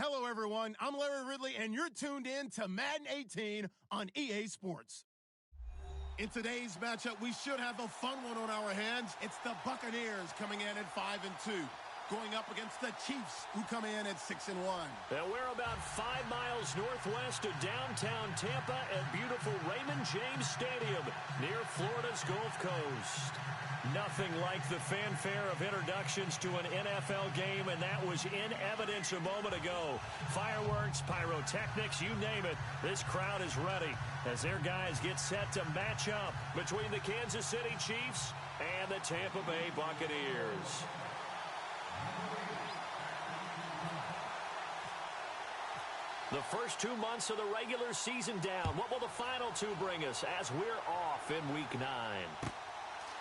Hello, everyone. I'm Larry Ridley, and you're tuned in to Madden 18 on EA Sports. In today's matchup, we should have a fun one on our hands. It's the Buccaneers coming in at 5-2, going up against the Chiefs, who come in at 6-1. And we're about 5 miles northwest of downtown Tampa at beautiful Raymond James Stadium near Florida's Gulf Coast. Nothing like the fanfare of introductions to an NFL game, and that was in evidence a moment ago. Fireworks, pyrotechnics, you name it. This crowd is ready as their guys get set to match up between the Kansas City Chiefs and the Tampa Bay Buccaneers. The first 2 months of the regular season down. What will the final two bring us as we're off in Week 9?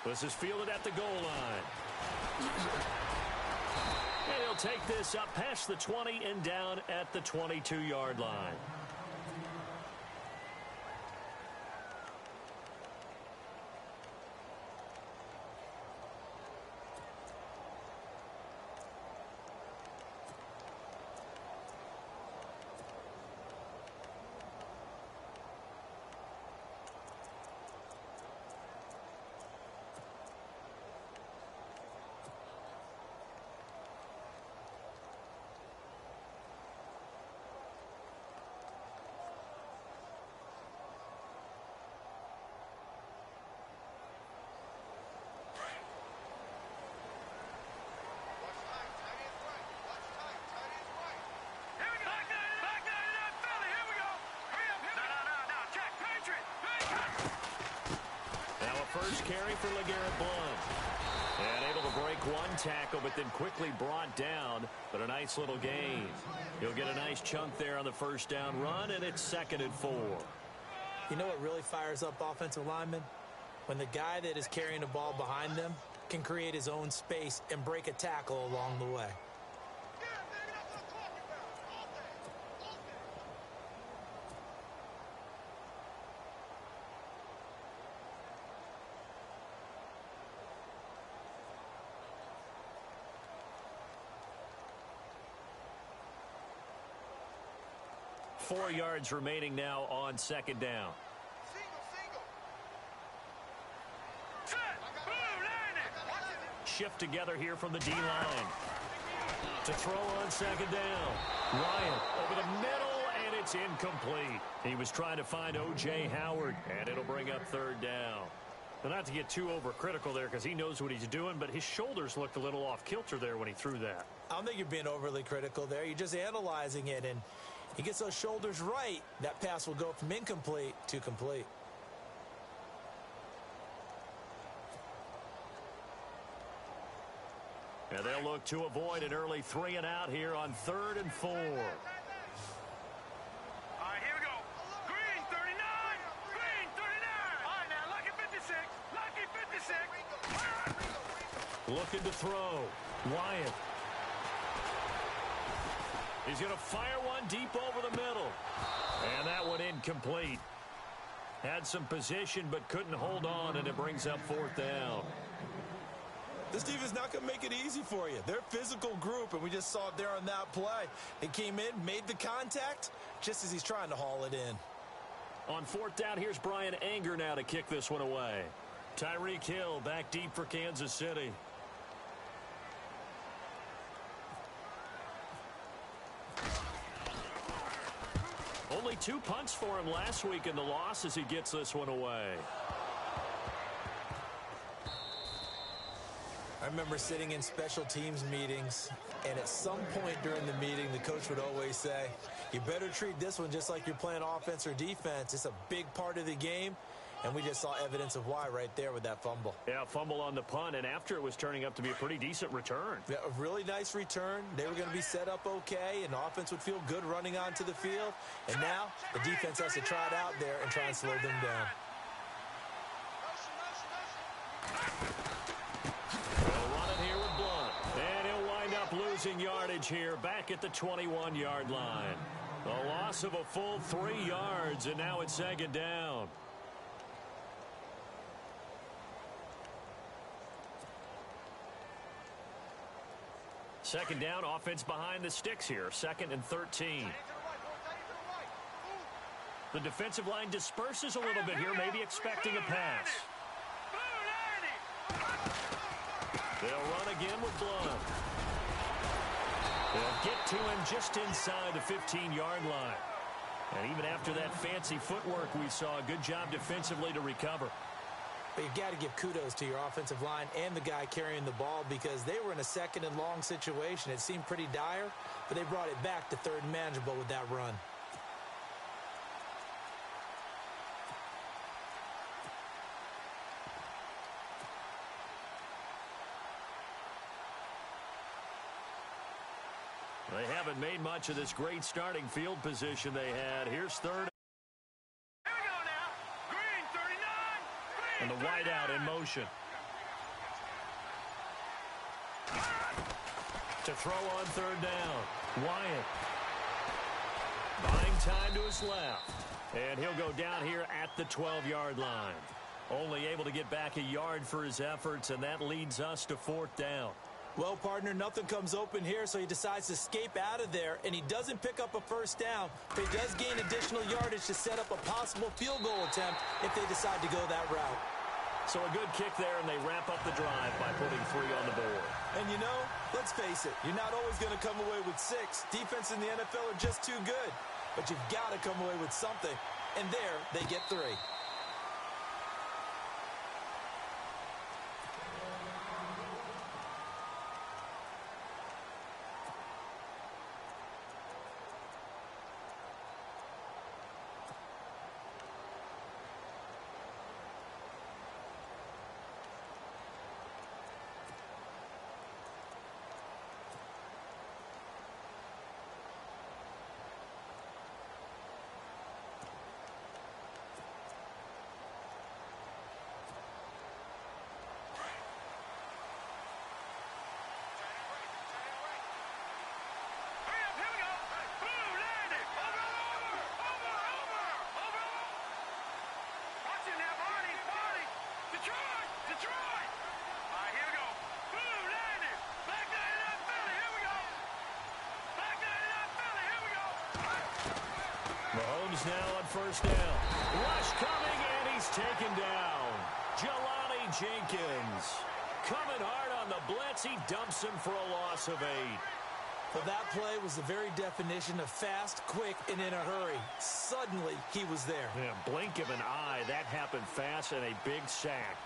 This is fielded at the goal line. And he'll take this up past the 20 and down at the 22-yard line. First carry for LeGarrette Blount. And able to break one tackle, but then quickly brought down. But a nice little gain. He'll get a nice chunk there on the first down run, and it's 2nd and 4. You know what really fires up offensive linemen? When the guy that is carrying the ball behind them can create his own space and break a tackle along the way. 4 yards remaining now on 2nd down. Shift together here from the D-line. To throw on 2nd down. Ryan over the middle, and it's incomplete. He was trying to find O.J. Howard, and it'll bring up 3rd down. Now, not to get too overcritical there because he knows what he's doing, but his shoulders looked a little off kilter there when he threw that. I don't think you're being overly critical there. You're just analyzing it, and he gets those shoulders right. That pass will go from incomplete to complete. And they'll look to avoid an early 3 and out here on 3rd and 4. All right, here we go. Green 39. Green 39. All right, now, lucky 56. Lucky 56. Looking to throw. Wyatt. He's going to fire one deep over the middle. And that one incomplete. Had some position but couldn't hold on, and it brings up 4th down. This defense is not going to make it easy for you. They're a physical group, and we just saw it there on that play. They came in, made the contact, just as he's trying to haul it in. On 4th down, here's Brian Anger now to kick this one away. Tyreek Hill back deep for Kansas City. Only 2 punts for him last week in the loss as he gets this one away. I remember sitting in special teams meetings, and at some point during the meeting, the coach would always say, you better treat this one just like you're playing offense or defense. It's a big part of the game, and we just saw evidence of why right there with that fumble. Yeah, fumble on the punt, and after it was turning up to be a pretty decent return. Yeah, a really nice return. They were going to be set up okay, and the offense would feel good running onto the field. And now the defense has to try it out there and try and slow them down. Losing yardage here back at the 21-yard line. A loss of a full 3 yards, and now it's 2nd down. Second down, offense behind the sticks here. 2nd and 13. The defensive line disperses a little bit here, maybe expecting a pass. They'll run again with Blunt. They'll get to him just inside the 15-yard line. And even after that fancy footwork we saw, a good job defensively to recover. But you've got to give kudos to your offensive line and the guy carrying the ball because they were in a 2nd and long situation. It seemed pretty dire, but they brought it back to 3rd and manageable with that run. They haven't made much of this great starting field position they had. Here's 3rd. Here we go now. Green 39. And the wideout in motion. To throw on 3rd down. Wyatt. Buying time to his left. And he'll go down here at the 12-yard line. Only able to get back a yard for his efforts, and that leads us to 4th down. Well, partner, nothing comes open here, so he decides to escape out of there, and he doesn't pick up a 1st down, but he does gain additional yardage to set up a possible field goal attempt if they decide to go that route. So a good kick there, and they wrap up the drive by putting 3 on the board. And you know, let's face it, you're not always going to come away with 6. Defense in the NFL are just too good, but you've got to come away with something, and there they get 3. Mahomes now on 1st down. Rush coming, and he's taken down. Jelani Jenkins coming hard on the blitz. He dumps him for a loss of 8. Well, that play was the very definition of fast, quick, and in a hurry. Suddenly, he was there. Yeah, blink of an eye. That happened fast and a big sack.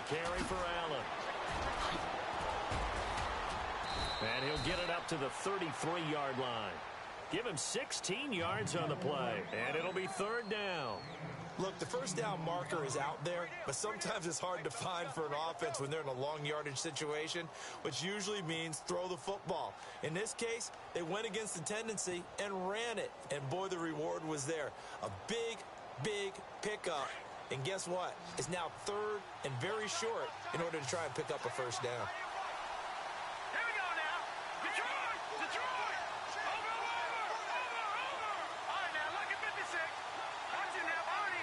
Carry for Allen. And he'll get it up to the 33-yard line. Give him 16 yards on the play, and it'll be 3rd down. Look, the 1st down marker is out there, but sometimes it's hard to find for an offense when they're in a long yardage situation, which usually means throw the football. In this case, they went against the tendency and ran it, and boy, the reward was there. A big, big pickup. And guess what? It's now 3rd and very short in order to try and pick up a 1st down. Here we go now. Detroit! Detroit! Over! All right, now, look at 56. Watch it now, Barney.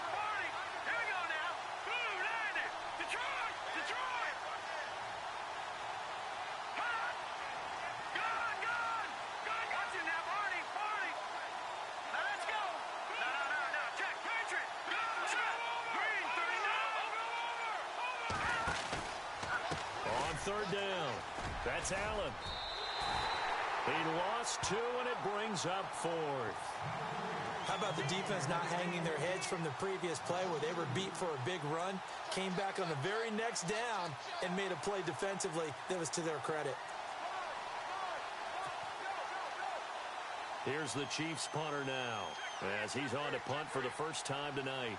Here we go now. Blue landed. Detroit! Detroit! Hot! Gone! Watch it now, Barney. Now, let's go. No. Check. Patriot. Check. Green, 39. On 3rd down. That's Allen. He lost 2, and it brings up 4th. How about the defense not hanging their heads from the previous play where they were beat for a big run, came back on the very next down, and made a play defensively that was to their credit. Here's the Chiefs punter now, as he's on to punt for the first time tonight.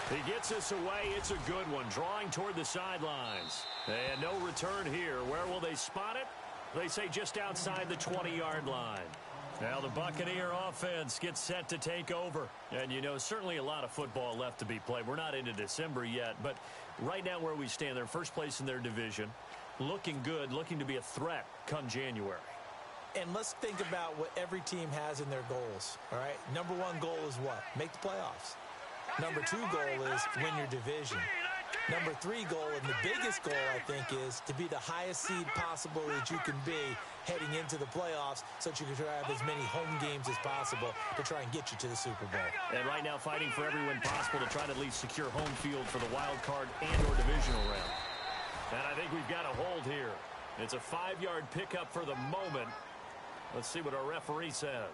He gets us away. It's a good one. Drawing toward the sidelines. And no return here. Where will they spot it? They say just outside the 20-yard line. Now the Buccaneer offense gets set to take over. And, you know, certainly a lot of football left to be played. We're not into December yet. But right now where we stand, they're first place in their division. Looking good, looking to be a threat come January. And let's think about what every team has in their goals. All right, number one goal is what? Make the playoffs. Number two goal is win your division. Number three goal, and the biggest goal, I think, is to be the highest seed possible that you can be heading into the playoffs so that you can try to have as many home games as possible to try and get you to the Super Bowl. And right now fighting for every win possible to try to at least secure home field for the wild card and or divisional round. And I think we've got a hold here. It's a 5-yard pickup for the moment. Let's see what our referee says.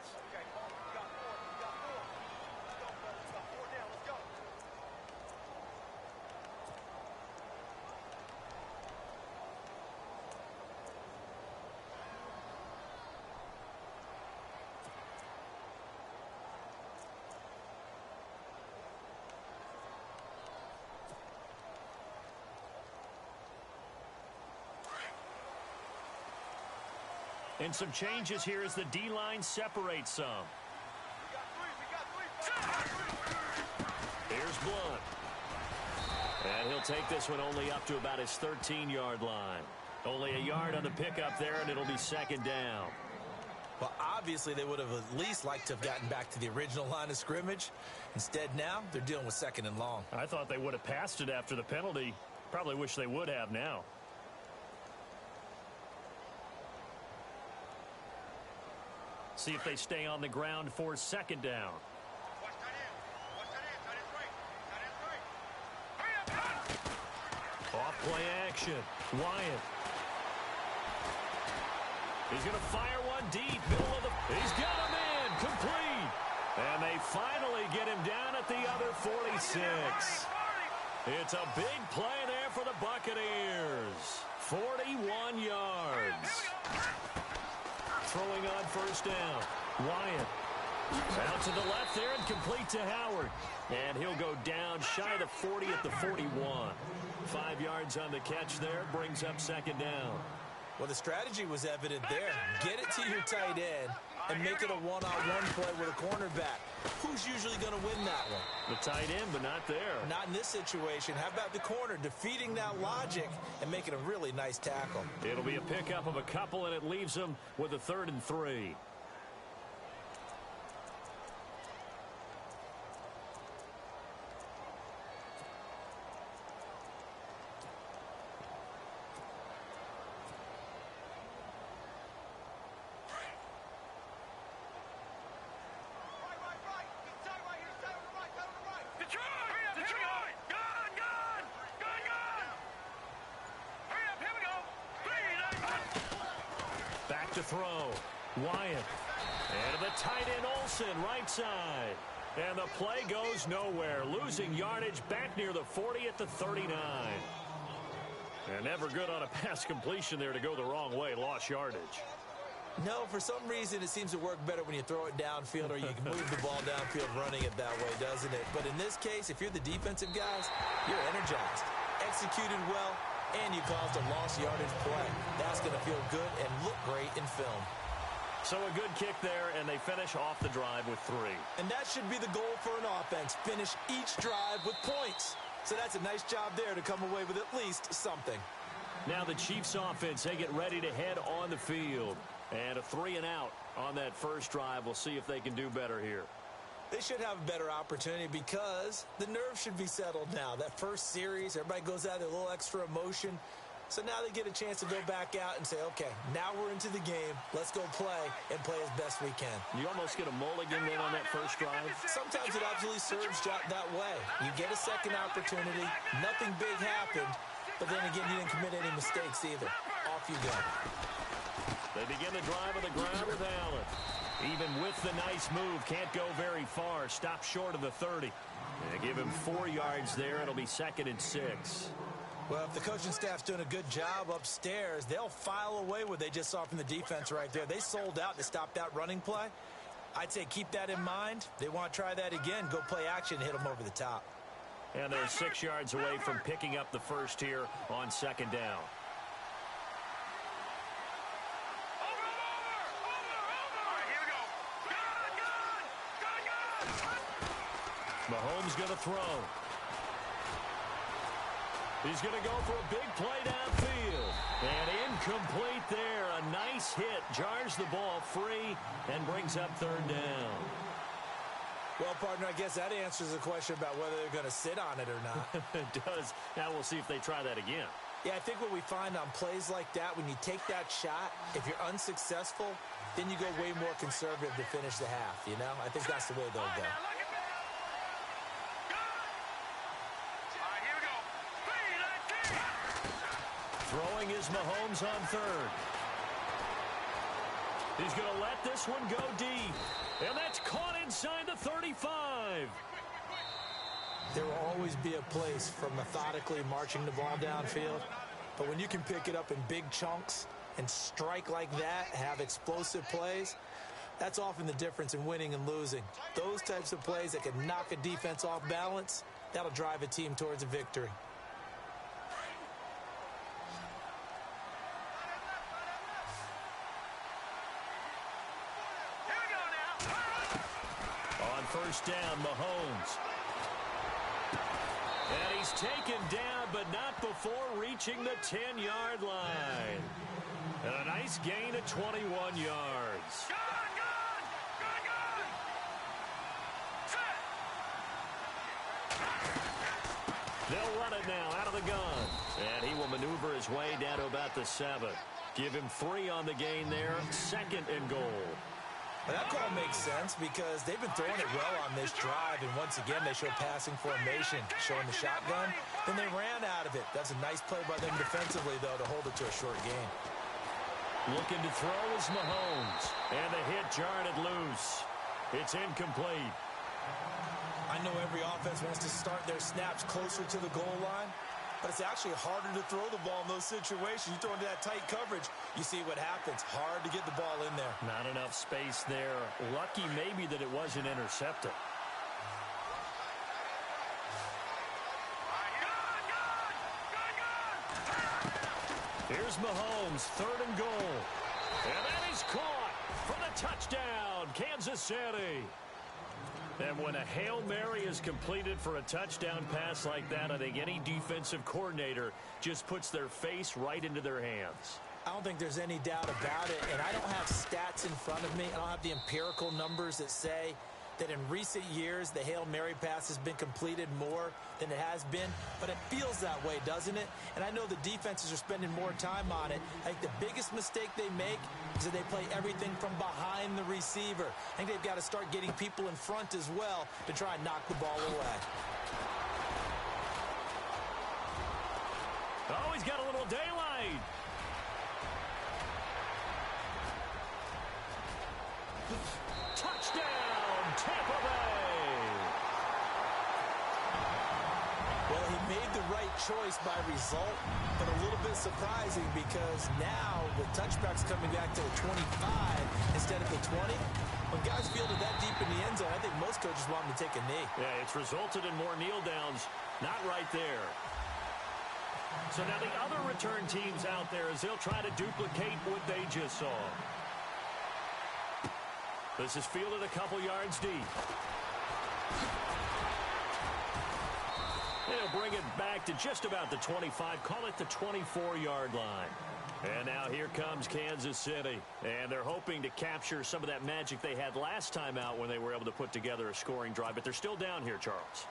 And some changes here as the D-line separates some. Here's Blunt. And he'll take this one only up to about his 13-yard line. Only a yard on the pickup there, and it'll be second down. Well, obviously, they would have at least liked to have gotten back to the original line of scrimmage. Instead, now, they're dealing with second and long. I thought they would have passed it after the penalty. Probably wish they would have now. See if they stay on the ground for second down. Off play action. Wyatt. He's going to fire one deep. Middle of the... He's got him in. Complete. And they finally get him down at the other 46. It's a big play there for the Buccaneers. 41 yards. Throwing on first down. Wyatt. Out to the left there and complete to Howard. And he'll go down shy of the 40 at the 41. 5 yards on the catch there. Brings up second down. Well, the strategy was evident there. Get it to your tight end and make it a one-on-one play with a cornerback. Who's usually going to win that one? The tight end, but not there. Not in this situation. How about the corner defeating that logic and making a really nice tackle? It'll be a pickup of a couple, and it leaves them with a 3rd and 3. To throw. Wyatt. And the tight end Olsen, right side. And the play goes nowhere. Losing yardage back near the 40 at the 39. And never good on a pass completion there to go the wrong way. Lost yardage. No, for some reason it seems to work better when you throw it downfield or you can move the ball downfield running it that way, doesn't it? But in this case, if you're the defensive guys, you're energized. Executed well. And you caused a lost yardage play. That's going to feel good and look great in film. So a good kick there, and they finish off the drive with 3. And that should be the goal for an offense. Finish each drive with points. So that's a nice job there to come away with at least something. Now the Chiefs offense, they get ready to head on the field. And a 3 and out on that first drive. We'll see if they can do better here. They should have a better opportunity because the nerves should be settled now. That first series, everybody goes out there, a little extra emotion. So now they get a chance to go back out and say, okay, now we're into the game. Let's go play and play as best we can. You almost get a mulligan then on that first drive. Sometimes it absolutely serves that way. You get a second opportunity. Nothing big happened. But then again, you didn't commit any mistakes either. Off you go. They begin the drive on the ground with Allen. Even with the nice move, can't go very far. Stop short of the 30. They give him 4 yards there. It'll be 2nd and 6. Well, if the coaching staff's doing a good job upstairs, they'll file away what they just saw from the defense right there. They sold out to stop that running play. I'd say keep that in mind. They want to try that again. Go play action and hit them over the top. And they're 6 yards away from picking up the first here on second down. Mahomes going to throw. He's going to go for a big play downfield. And incomplete there. A nice hit. Jars the ball free and brings up third down. Well, partner, I guess that answers the question about whether they're going to sit on it or not. It does. Now we'll see if they try that again. Yeah, I think what we find on plays like that, when you take that shot, if you're unsuccessful, then you go way more conservative to finish the half, you know? I think that's the way they'll go. Throwing is Mahomes on third. He's going to let this one go deep. And that's caught inside the 35. There will always be a place for methodically marching the ball downfield. But when you can pick it up in big chunks and strike like that, have explosive plays, that's often the difference in winning and losing. Those types of plays that can knock a defense off balance, that'll drive a team towards a victory. First down, Mahomes. And he's taken down, but not before reaching the 10-yard line. And a nice gain of 21 yards. They'll run it now out of the gun. And he will maneuver his way down to about the 7. Give him 3 on the gain there. 2nd and goal. Well, that call makes sense because they've been throwing it well on this drive, and once again they show passing formation, showing the shotgun. Then they ran out of it. That's a nice play by them defensively, though, to hold it to a short gain. Looking to throw is Mahomes, and the hit jarred it loose. It's incomplete. I know every offense wants to start their snaps closer to the goal line, but it's actually harder to throw the ball in those situations. You throw into that tight coverage, you see what happens. Hard to get the ball in there. Not enough space there. Lucky maybe that it wasn't intercepted. Here's Mahomes, 3rd and goal. And that is caught for the touchdown, Kansas City. And when a Hail Mary is completed for a touchdown pass like that, I think any defensive coordinator just puts their face right into their hands. I don't think there's any doubt about it, and I don't have stats in front of me. I don't have the empirical numbers that say that in recent years the Hail Mary pass has been completed more than it has been, but it feels that way, doesn't it? And I know the defenses are spending more time on it. I think the biggest mistake they make is that they play everything from behind the receiver. I think they've got to start getting people in front as well to try and knock the ball away. Oh, he's got a little daylight. Touchdown, Tampa Bay. Well, he made the right choice by result, but a little bit surprising because now with touchbacks coming back to the 25 instead of the 20, when guys field it that deep in the end zone, I think most coaches want them to take a knee. Yeah, it's resulted in more kneel downs. Not right there. So now the other return teams out there as they'll try to duplicate what they just saw. This is fielded a couple yards deep. They'll bring it back to just about the 25. Call it the 24-yard line. And now here comes Kansas City. And they're hoping to capture some of that magic they had last time out when they were able to put together a scoring drive. But they're still down here, Charles.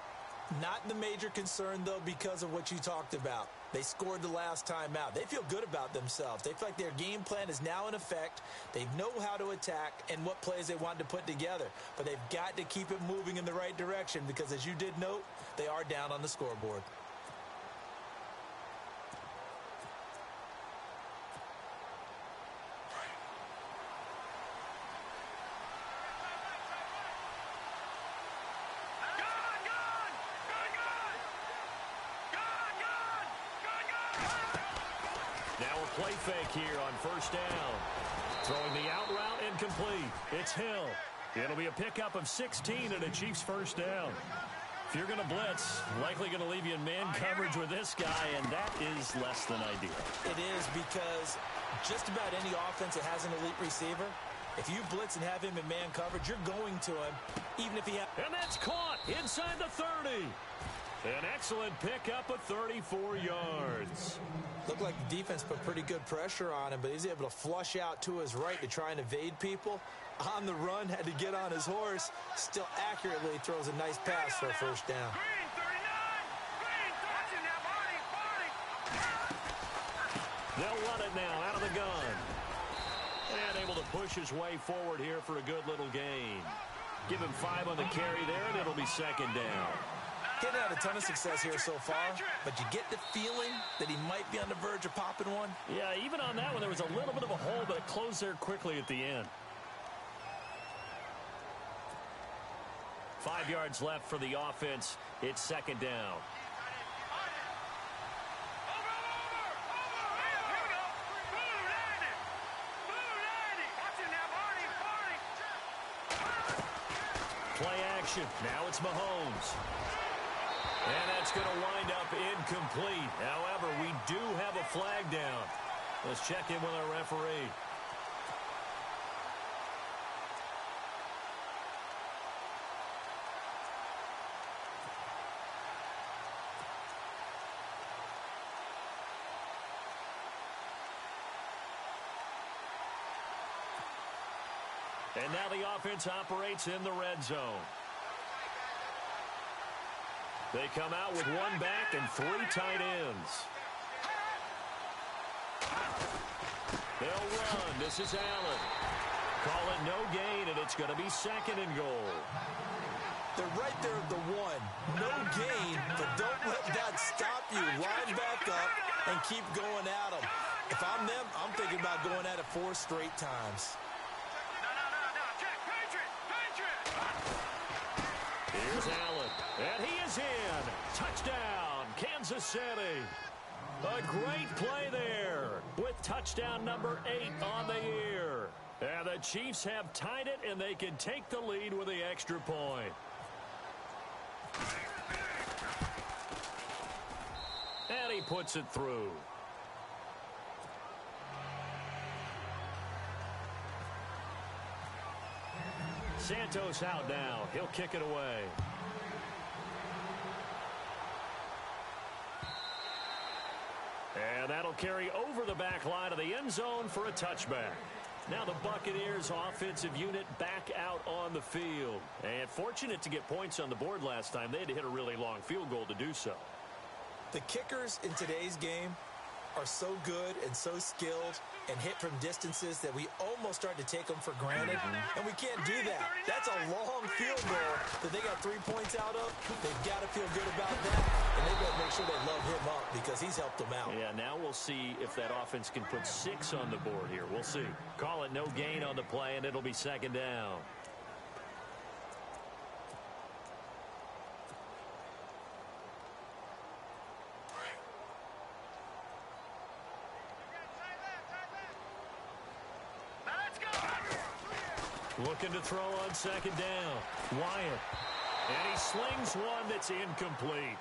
Not the major concern, though, because of what you talked about. They scored the last time out. They feel good about themselves. They feel like their game plan is now in effect. They know how to attack and what plays they want to put together. But they've got to keep it moving in the right direction because, as you did note, they are down on the scoreboard. Play fake here on first down. Throwing the out route incomplete. It's Hill. It'll be a pickup of 16 and a Chiefs first down. If you're going to blitz, likely going to leave you in man coverage with this guy, and that is less than ideal. It is, because just about any offense that has an elite receiver, if you blitz and have him in man coverage, you're going to him, even if he has... And that's caught inside the 30. An excellent pickup of 34 yards. Looked like the defense put pretty good pressure on him, but he's able to flush out to his right to try and evade people. On the run, had to get on his horse. Still accurately throws a nice pass for a first down. Green 39. Green, touching that body. They'll run it now out of the gun. And able to push his way forward here for a good little gain. Give him 5 on the carry there, and it'll be second down. He hasn't had a ton of success here so far, but you get the feeling that he might be on the verge of popping one. Yeah, even on that one, there was a little bit of a hole, but it closed there quickly at the end. 5 yards left for the offense. It's second down. Play action. Now it's Mahomes. And that's going to wind up incomplete. However, we do have a flag down. Let's check in with our referee. And now the offense operates in the red zone. They come out with 1 back and 3 tight ends. They'll run. This is Allen. Call it no gain, and it's going to be second and goal. They're right there at the 1. No gain, but don't let that stop you. Line back up and keep going at them. If I'm them, I'm thinking about going at it 4 straight times. Here's Allen, and he is in. Touchdown, Kansas City. A great play there with touchdown number 8 on the year. And the Chiefs have tied it, and they can take the lead with the extra point. And he puts it through. Santos out now. He'll kick it away. And that'll carry over the back line of the end zone for a touchback. Now the Buccaneers offensive unit back out on the field. And fortunate to get points on the board last time. They had to hit a really long field goal to do so. The kickers in today's game are so good and so skilled and hit from distances that we almost start to take them for granted. And we can't do that. That's a long field goal that they got 3 points out of. They've got to feel good about that. And they've got to make sure they love him up because he's helped them out. Yeah, now we'll see if that offense can put 6 on the board here. We'll see. Call it no gain on the play, and it'll be second down. Looking to throw on second down. Wyatt. And he slings one that's incomplete.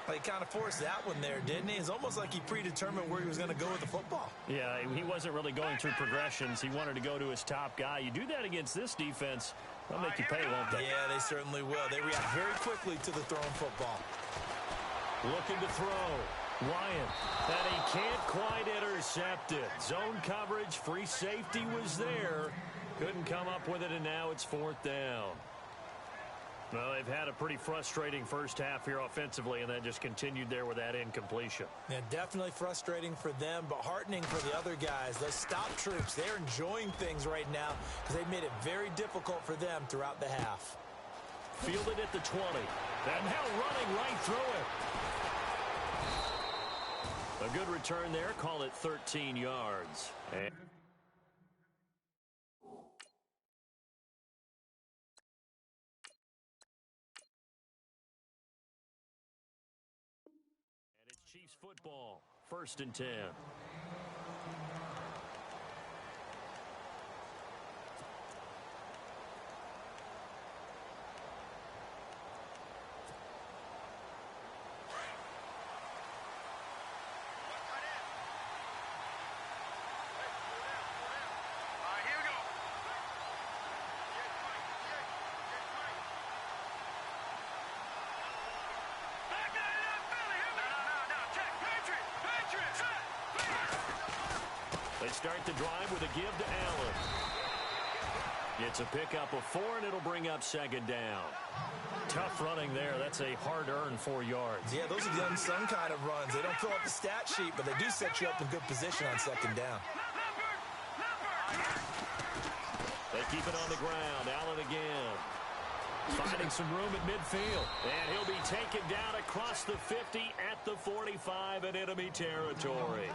Well, he kind of forced that one there, didn't he? It's almost like he predetermined where he was going to go with the football. Yeah, he wasn't really going through progressions. He wanted to go to his top guy. You do that against this defense, they'll make you pay, won't they? Yeah, they certainly will. They react very quickly to the thrown football. Looking to throw. Wyatt. And he can't quite intercept it. Zone coverage, free safety was there. Couldn't come up with it, and now it's 4th down. Well, they've had a pretty frustrating first half here offensively, and then just continued there with that incompletion. Yeah, definitely frustrating for them, but heartening for the other guys. Those stop troops, they're enjoying things right now because they've made it very difficult for them throughout the half. Fielded at the 20. And now running right through it. A good return there. Call it 13 yards. And it's Chiefs football. 1st and 10. They start the drive with a give to Allen. It's a pickup of 4, and it'll bring up second down. Tough running there. That's a hard-earned 4 yards. Yeah, those are the unsung kind of runs. They don't fill up the stat sheet, but they do set you up in good position on second down. They keep it on the ground. Allen again. Finding some room at midfield. And he'll be taken down across the 50 at the 45 in enemy territory.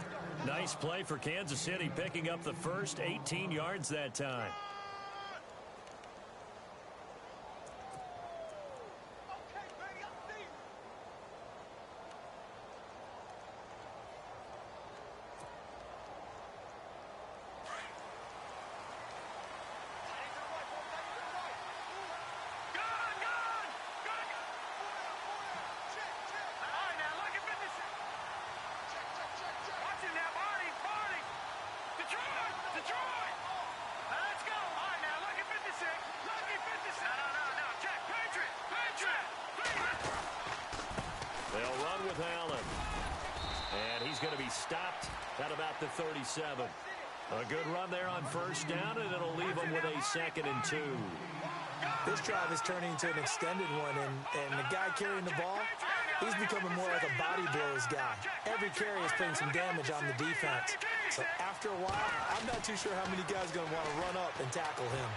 Nice play for Kansas City, picking up the first 18 yards that time. They'll run with Allen. And he's going to be stopped at about the 37. A good run there on first down, and it'll leave them with a 2nd and 2. This drive is turning into an extended one, and the guy carrying the ball, he's becoming more like a body blows guy. Every carry is putting some damage on the defense. So after a while, I'm not too sure how many guys are going to want to run up and tackle him.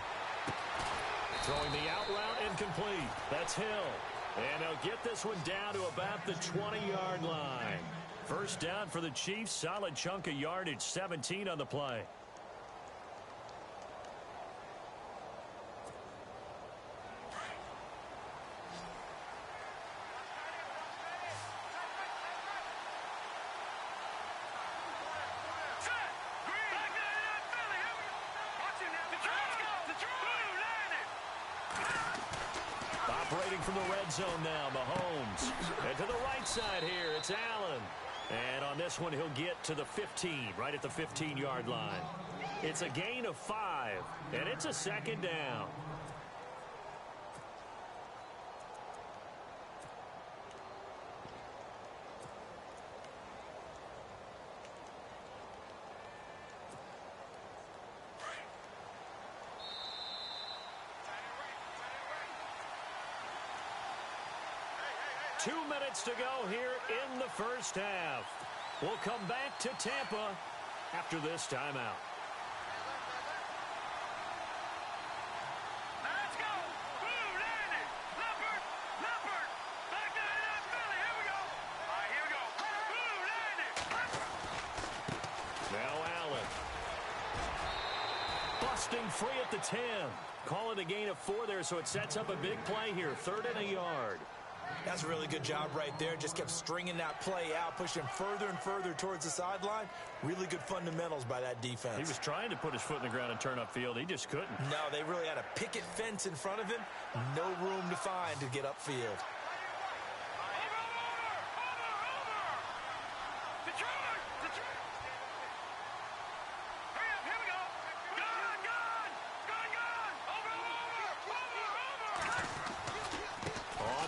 Throwing the out route incomplete. That's Hill. And they'll get this one down to about the 20-yard line. First down for the Chiefs. Solid chunk of yardage, 17 on the play. Operating from the red zone now, Mahomes. And to the right side here, it's Allen. And on this one, he'll get to the 15, right at the 15-yard line. It's a gain of 5, and it's a 2nd down. Two minutes to go here in the first half. We'll come back to Tampa after this timeout. Let's go. Blue landing. Leopard. Leopard. Back down to that Philly. Here we go. All right, here we go. Blue landing. Now Allen. Busting free at the 10. Call it a gain of 4 there, so it sets up a big play here. 3rd and a yard. That's a really good job right there. Just kept stringing that play out, pushing further and further towards the sideline. Really good fundamentals by that defense. He was trying to put his foot in the ground and turn upfield. He just couldn't. No, they really had a picket fence in front of him. No room to find to get upfield.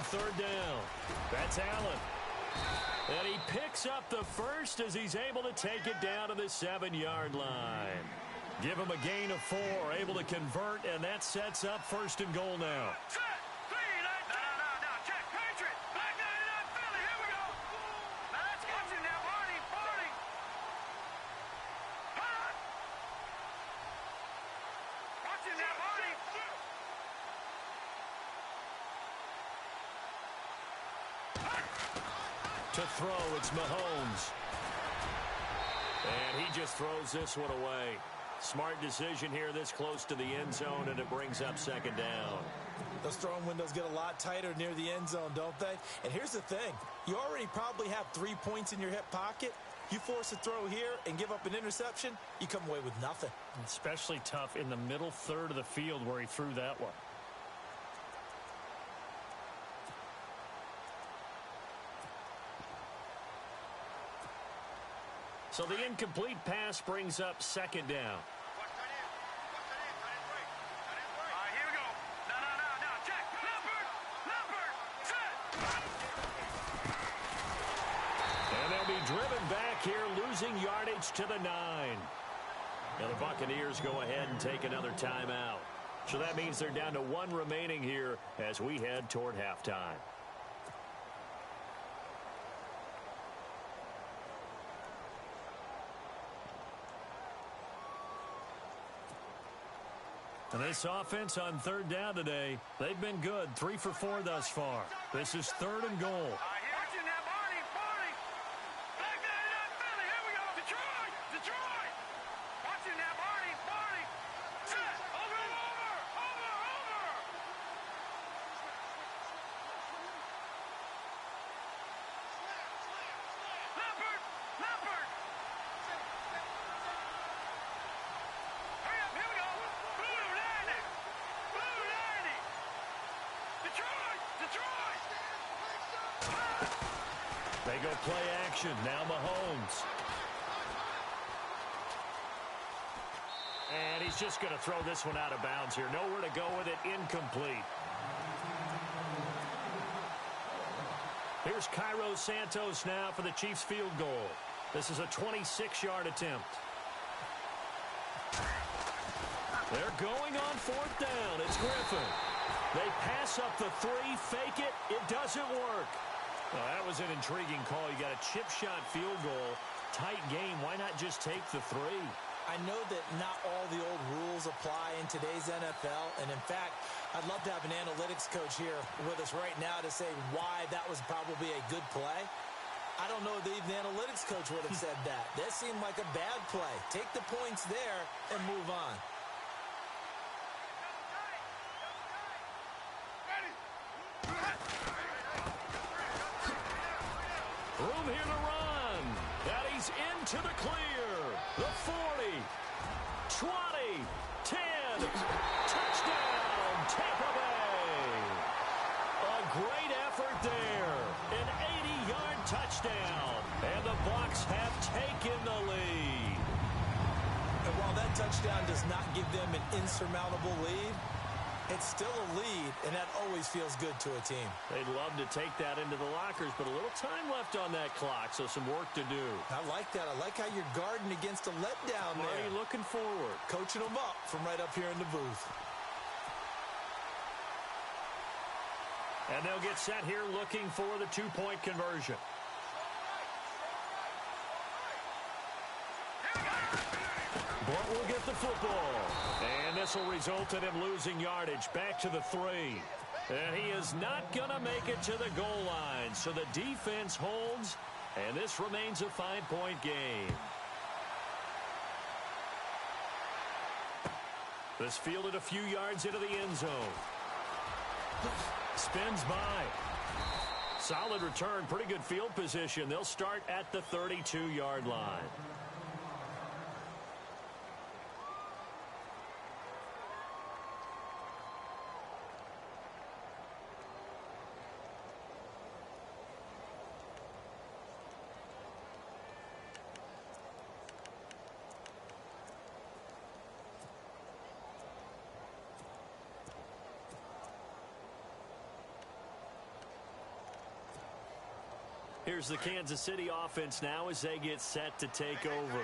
Third down. That's Allen. And he picks up the first as he's able to take it down to the 7-yard line. Give him a gain of 4, able to convert, and that sets up 1st and goal now. To throw, it's Mahomes. And he just throws this one away. Smart decision here this close to the end zone, and it brings up 2nd down. Those throwing windows get a lot tighter near the end zone, don't they? And here's the thing. You already probably have 3 points in your hip pocket. You force a throw here and give up an interception, you come away with nothing. Especially tough in the middle third of the field where he threw that one. So the incomplete pass brings up 2nd down. And they'll be driven back here, losing yardage to the 9. And the Buccaneers go ahead and take another timeout. So that means they're down to one remaining here as we head toward halftime. And this offense on third down today, they've been good. 3 for 4 thus far. This is 3rd and goal. Watching that, Barney, Barney. Back there, not Philly. Here we go. Detroit, Detroit. Watching that, Barney, Barney. Set. Over. Leopard. Hurry up, here we go. Blue landing. Detroit. They go play action. Now Mahomes. And he's just going to throw this one out of bounds here. Nowhere to go with it. Incomplete. Here's Cairo Santos now for the Chiefs field goal. This is a 26-yard attempt. They're going on 4th down. It's Griffin. They pass up the 3, fake it. It doesn't work. Well, that was an intriguing call. You got a chip shot field goal. Tight game. Why not just take the 3? I know that not all the old rules apply in today's NFL, and in fact, I'd love to have an analytics coach here with us right now to say why that was probably a good play. I don't know if even the analytics coach would have said that. That seemed like a bad play. Take the points there and move on. Room here to run. And he's into the clear. The 40, 20, 10. Touchdown, Tampa Bay. A great effort there. An 80-yard touchdown. And the Bucs have taken the lead. And while that touchdown does not give them an insurmountable lead, it's still a lead, and that always feels good to a team. They'd love to take that into the lockers, but a little time left on that clock, so some work to do. I like that. I like how you're guarding against a letdown there. Marty looking forward. Coaching them up from right up here in the booth. And they'll get set here looking for the 2-point conversion. Blunt will get the football. And this will result in him losing yardage back to the 3. And he is not going to make it to the goal line. So the defense holds, and this remains a 5-point game. This fielded a few yards into the end zone. Spins by. Solid return, pretty good field position. They'll start at the 32-yard line. Here's the Kansas City offense now as they get set to take over.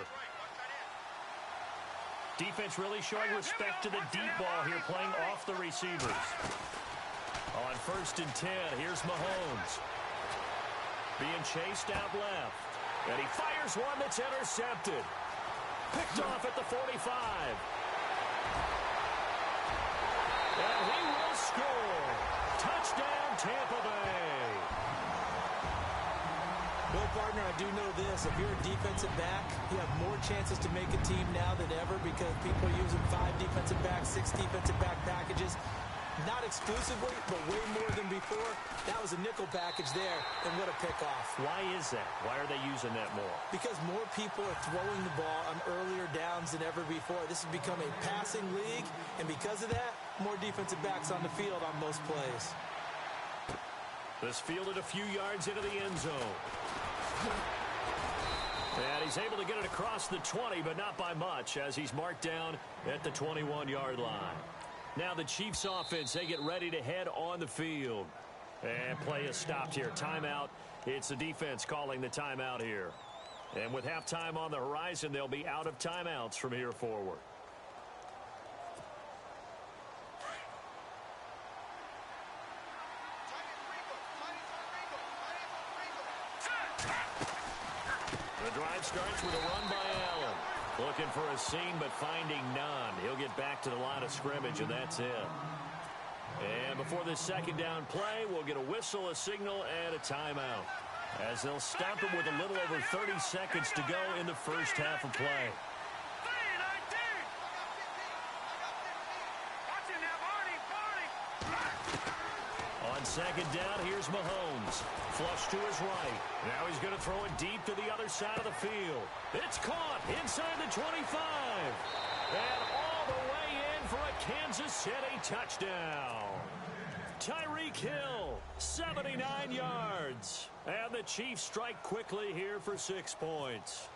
Defense really showing respect to the deep ball here, playing off the receivers. On 1st and 10, here's Mahomes. Being chased out left. And he fires one that's intercepted. Picked off at the 45. And he will score. Touchdown, Tampa Bay. Well, partner, I do know this. If you're a defensive back, you have more chances to make a team now than ever because people are using 5 defensive backs, 6 defensive back packages. Not exclusively, but way more than before. That was a nickel package there, and what a pickoff. Why is that? Why are they using that more? Because more people are throwing the ball on earlier downs than ever before. This has become a passing league, and because of that, more defensive backs on the field on most plays. This fielded a few yards into the end zone. And he's able to get it across the 20, but not by much, as he's marked down at the 21-yard line. Now the Chiefs offense, they get ready to head on the field. And play is stopped here. Timeout. It's the defense calling the timeout here. And with halftime on the horizon, they'll be out of timeouts from here forward. The drive starts with a run by Allen. Looking for a seam, but finding none. He'll get back to the line of scrimmage, and that's it. And before this second down play, we'll get a whistle, a signal, and a timeout, as they'll stop it with a little over 30 seconds to go in the first half of play. On second down, here's Mahomes. Flush to his right. Now he's going to throw it deep to the other side of the field. It's caught inside the 25. And all the way in for a Kansas City touchdown. Tyreek Hill, 79 yards. And the Chiefs strike quickly here for 6 points.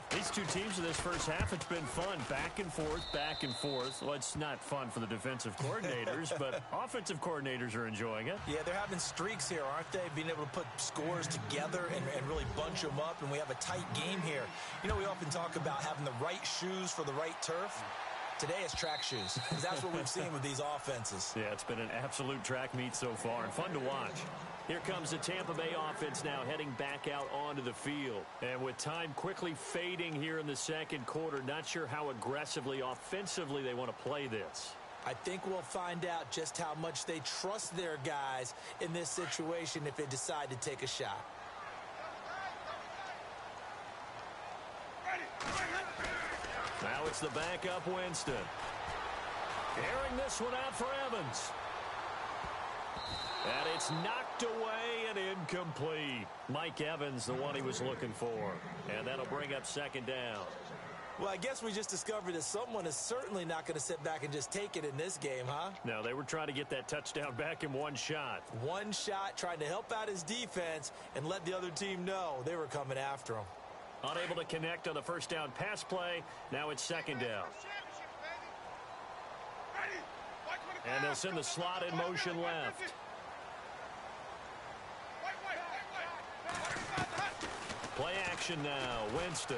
These two teams in this first half, it's been fun. Back and forth, back and forth. Well, it's not fun for the defensive coordinators, but offensive coordinators are enjoying it. Yeah, they're having streaks here, aren't they? Being able to put scores together and really bunch them up, and we have a tight game here. You know, we often talk about having the right shoes for the right turf. Today it's track shoes, because that's what we've seen with these offenses. Yeah, it's been an absolute track meet so far, and fun to watch. Here comes the Tampa Bay offense now heading back out onto the field. And with time quickly fading here in the second quarter, not sure how aggressively, offensively they want to play this. I think we'll find out just how much they trust their guys in this situation if they decide to take a shot. Now it's the backup Winston. Airing this one out for Evans. And it's knocked away and incomplete. Mike Evans, the one he was looking for. And that'll bring up second down. Well, I guess we just discovered that someone is certainly not going to sit back and just take it in this game, huh? No, they were trying to get that touchdown back in one shot. One shot, trying to help out his defense and let the other team know they were coming after him. Unable to connect on the first down pass play. Now it's second down. And they'll send the slot in motion left. Play action now. Winston.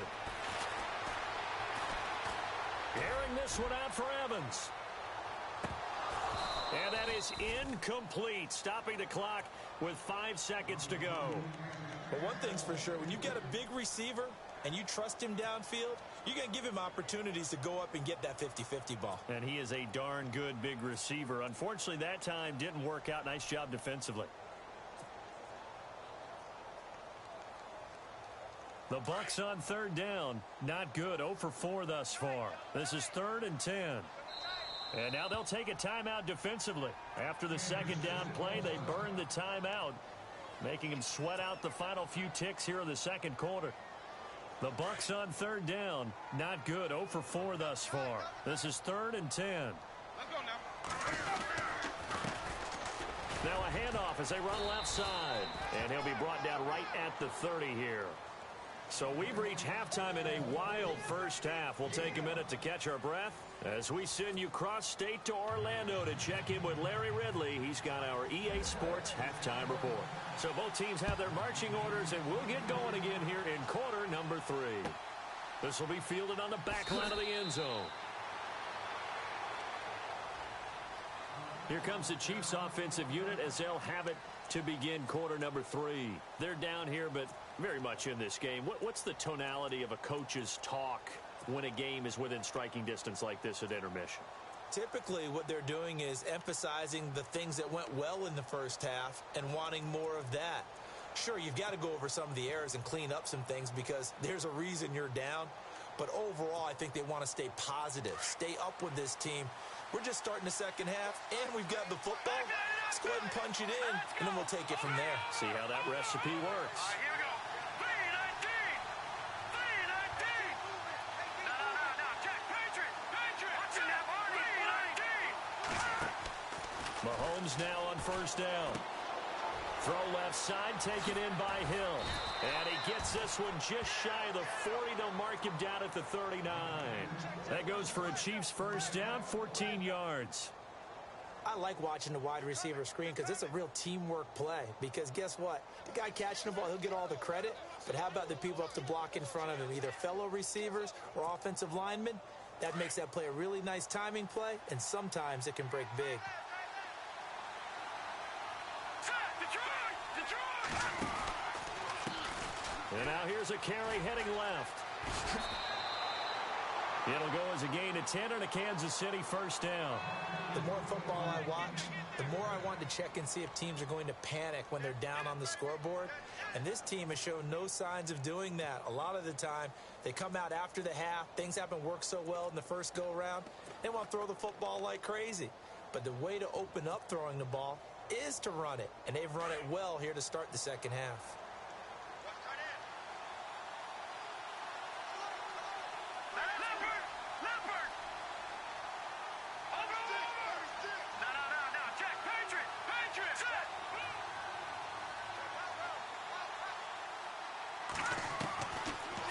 Airing this one out for Evans. And that is incomplete. Stopping the clock with 5 seconds to go. But one thing's for sure, when you get a big receiver and you trust him downfield, you're going to give him opportunities to go up and get that 50-50 ball. And he is a darn good big receiver. Unfortunately, that time didn't work out. Nice job defensively. The Bucs on third down. Not good. 0 for 4 thus far. This is 3rd and 10. And now they'll take a timeout defensively. After the second down play, they burn the timeout, making them sweat out the final few ticks here in the second quarter. The Bucs on third down. Not good. 0 for 4 thus far. This is 3rd and 10. Let's go now. Now a handoff as they run left side. And he'll be brought down right at the 30 here. So we've reached halftime in a wild first half. We'll take a minute to catch our breath as we send you cross-state to Orlando to check in with Larry Ridley. He's got our EA Sports halftime report. So both teams have their marching orders, and we'll get going again here in quarter number 3. This will be fielded on the back line of the end zone. Here comes the Chiefs offensive unit as they'll have it to begin quarter number 3. They're down here, but very much in this game. What's the tonality of a coach's talk when a game is within striking distance like this at intermission? Typically, what they're doing is emphasizing the things that went well in the first half and wanting more of that. Sure, you've got to go over some of the errors and clean up some things because there's a reason you're down. But overall, I think they want to stay positive, stay up with this team. We're just starting the second half, and we've got the football. Let's go ahead and punch it in, and then we'll take it from there. See how that recipe works. All right, here we go. 3-19. 3-19. No. Check. Patriot. Watching that, Barney. 3-19. Mahomes now on first down. Throw left side, taken in by Hill. And he gets this one just shy of the 40. They'll mark him down at the 39. That goes for a Chiefs first down, 14 yards. I like watching the wide receiver screen because it's a real teamwork play. Because guess what? The guy catching the ball, he'll get all the credit. But how about the people up the block in front of him, either fellow receivers or offensive linemen? That makes that play a really nice timing play, and sometimes it can break big. And now here's a carry heading left. It'll go as a gain of 10 and a Kansas City first down. The more football I watch, the more I want to check and see if teams are going to panic when they're down on the scoreboard. And this team has shown no signs of doing that. A lot of the time, they come out after the half. Things haven't worked so well in the first go-around. They want to throw the football like crazy. But the way to open up throwing the ball is to run it. And they've run it well here to start the second half.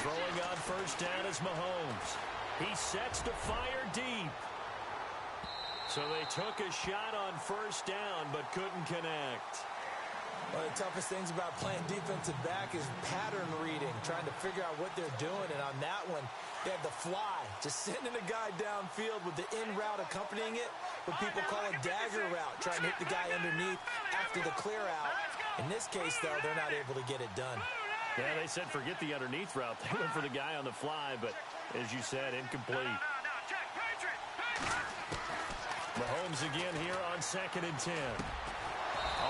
Throwing on first down is Mahomes. He sets to fire deep. So they took a shot on first down but couldn't connect. One of the toughest things about playing defensive back is pattern reading, trying to figure out what they're doing. And on that one, they had the fly, just sending a guy downfield with the in route accompanying it, what people call a dagger route, trying to hit the guy underneath after the clear out. In this case, though, they're not able to get it done. Yeah, they said forget the underneath route. They went for the guy on the fly, but as you said, incomplete. Mahomes again here on 2nd and 10.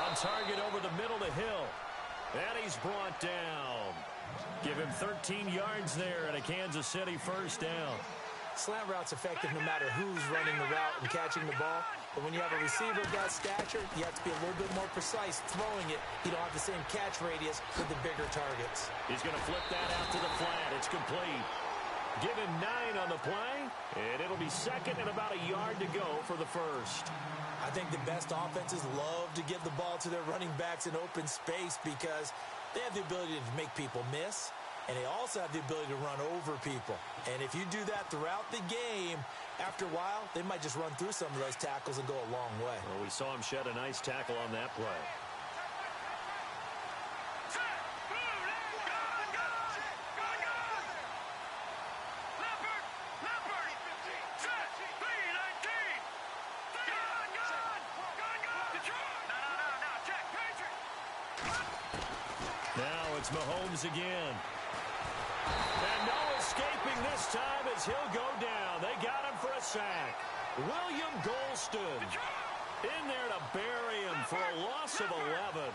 On target over the middle to Hill. And he's brought down. Give him 13 yards there and a Kansas City first down. Slant route's effective no matter who's running the route and catching the ball. But when you have a receiver of that stature, you have to be a little bit more precise throwing it. You don't have the same catch radius with the bigger targets. He's going to flip that out to the flat. It's complete. Give him 9 on the play, and it'll be second and about a yard to go for the first. I think the best offenses love to give the ball to their running backs in open space because they have the ability to make people miss, and they also have the ability to run over people. And if you do that throughout the game, after a while, they might just run through some of those tackles and go a long way. Well, we saw him shed a nice tackle on that play. Now it's Mahomes again. And no escaping this time as he'll go down. They got him for a sack. William Golston in there to bury him for a loss of 11.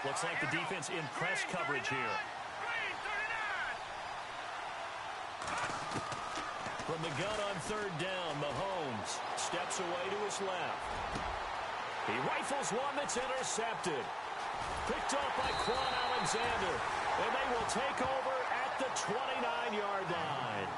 Looks like the defense in press coverage here. From the gun on third down, Mahomes steps away to his left. He rifles one that's intercepted. Picked up by Quan Alexander. And they will take over at the 29-yard line.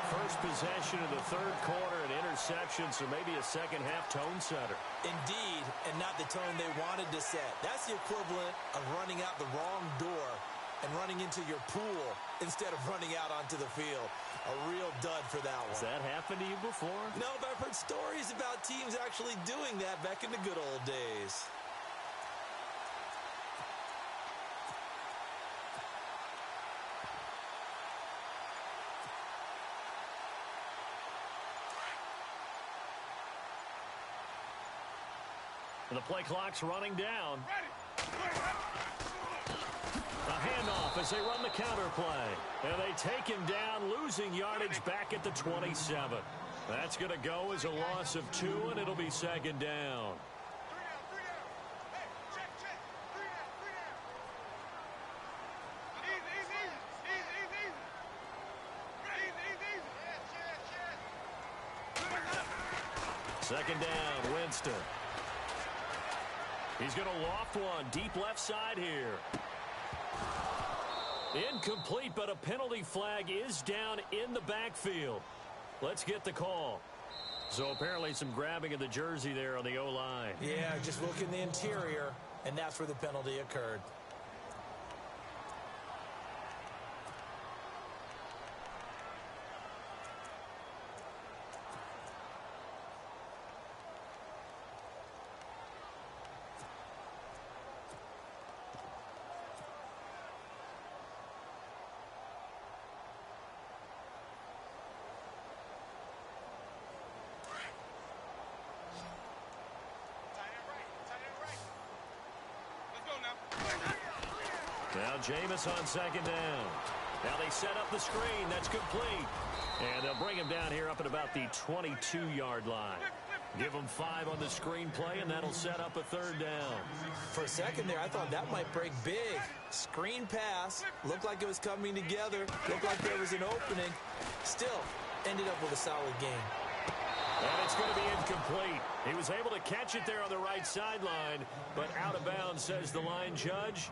First possession of the third quarter, an interception, so maybe a second-half tone setter. Indeed, and not the tone they wanted to set. That's the equivalent of running out the wrong door and running into your pool instead of running out onto the field. A real dud for that one. Has that happened to you before? No, but I've heard stories about teams actually doing that back in the good old days. And the play clock's running down. A handoff as they run the counter play. And they take him down, losing yardage back at the 27. That's going to go as a loss of 2, and it'll be second down. Second down, Winston. He's going to loft one deep left side here. Incomplete, but a penalty flag is down in the backfield. Let's get the call. So apparently some grabbing of the jersey there on the O-line. Yeah, just look in the interior, and that's where the penalty occurred. Now Jameis on second down. Now they set up the screen. That's complete. And they'll bring him down here up at about the 22-yard line. Give him 5 on the screen play, and that'll set up a third down. For a second there, I thought that might break big. Screen pass. Looked like it was coming together. Looked like there was an opening. Still, ended up with a solid game. And it's going to be incomplete. He was able to catch it there on the right sideline, but out of bounds, says the line judge.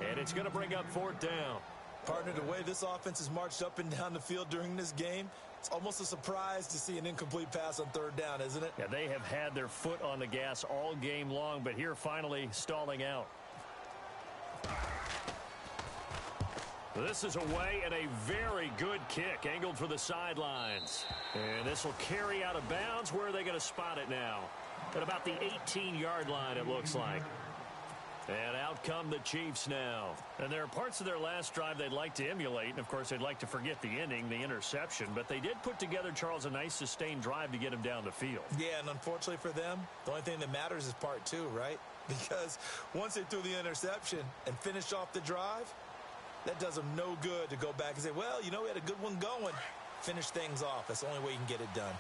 And it's going to bring up 4th down. Partner, the way this offense has marched up and down the field during this game, it's almost a surprise to see an incomplete pass on 3rd down, isn't it? Yeah, they have had their foot on the gas all game long, but here finally stalling out. This is away and a very good kick angled for the sidelines. And this will carry out of bounds. Where are they going to spot it now? At about the 18-yard line, it looks like. And out come the Chiefs now. And there are parts of their last drive they'd like to emulate. And, of course, they'd like to forget the inning, the interception. But they did put together, Charles, a nice sustained drive to get him down the field. Yeah, and unfortunately for them, the only thing that matters is part 2, right? Because once they threw the interception and finished off the drive, that does them no good to go back and say, well, you know, we had a good one going. Finish things off. That's the only way you can get it done.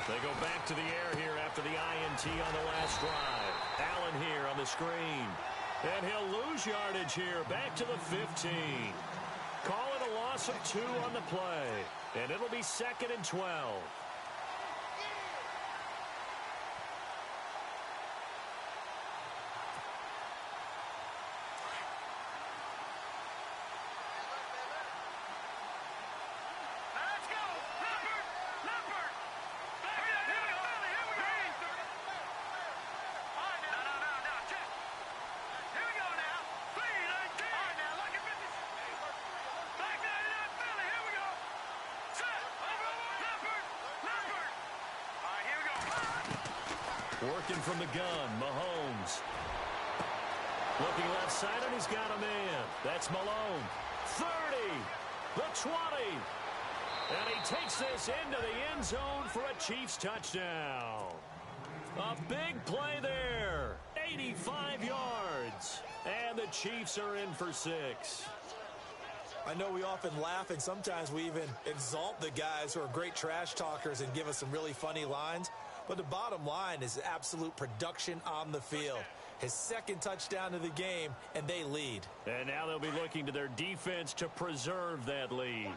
They go back to the air here after the INT on the last drive. Allen here on the screen. And he'll lose yardage here back to the 15. Call it a loss of 2 on the play. And it'll be 2nd and 12. Working from the gun, Mahomes. Looking left side, and he's got a man. That's Malone. 30, the 20. And he takes this into the end zone for a Chiefs touchdown. A big play there. 85 yards. And the Chiefs are in for 6. I know we often laugh, and sometimes we even exalt the guys who are great trash talkers and give us some really funny lines. But the bottom line is absolute production on the field. His 2nd touchdown of the game, and they lead. And now they'll be looking to their defense to preserve that lead.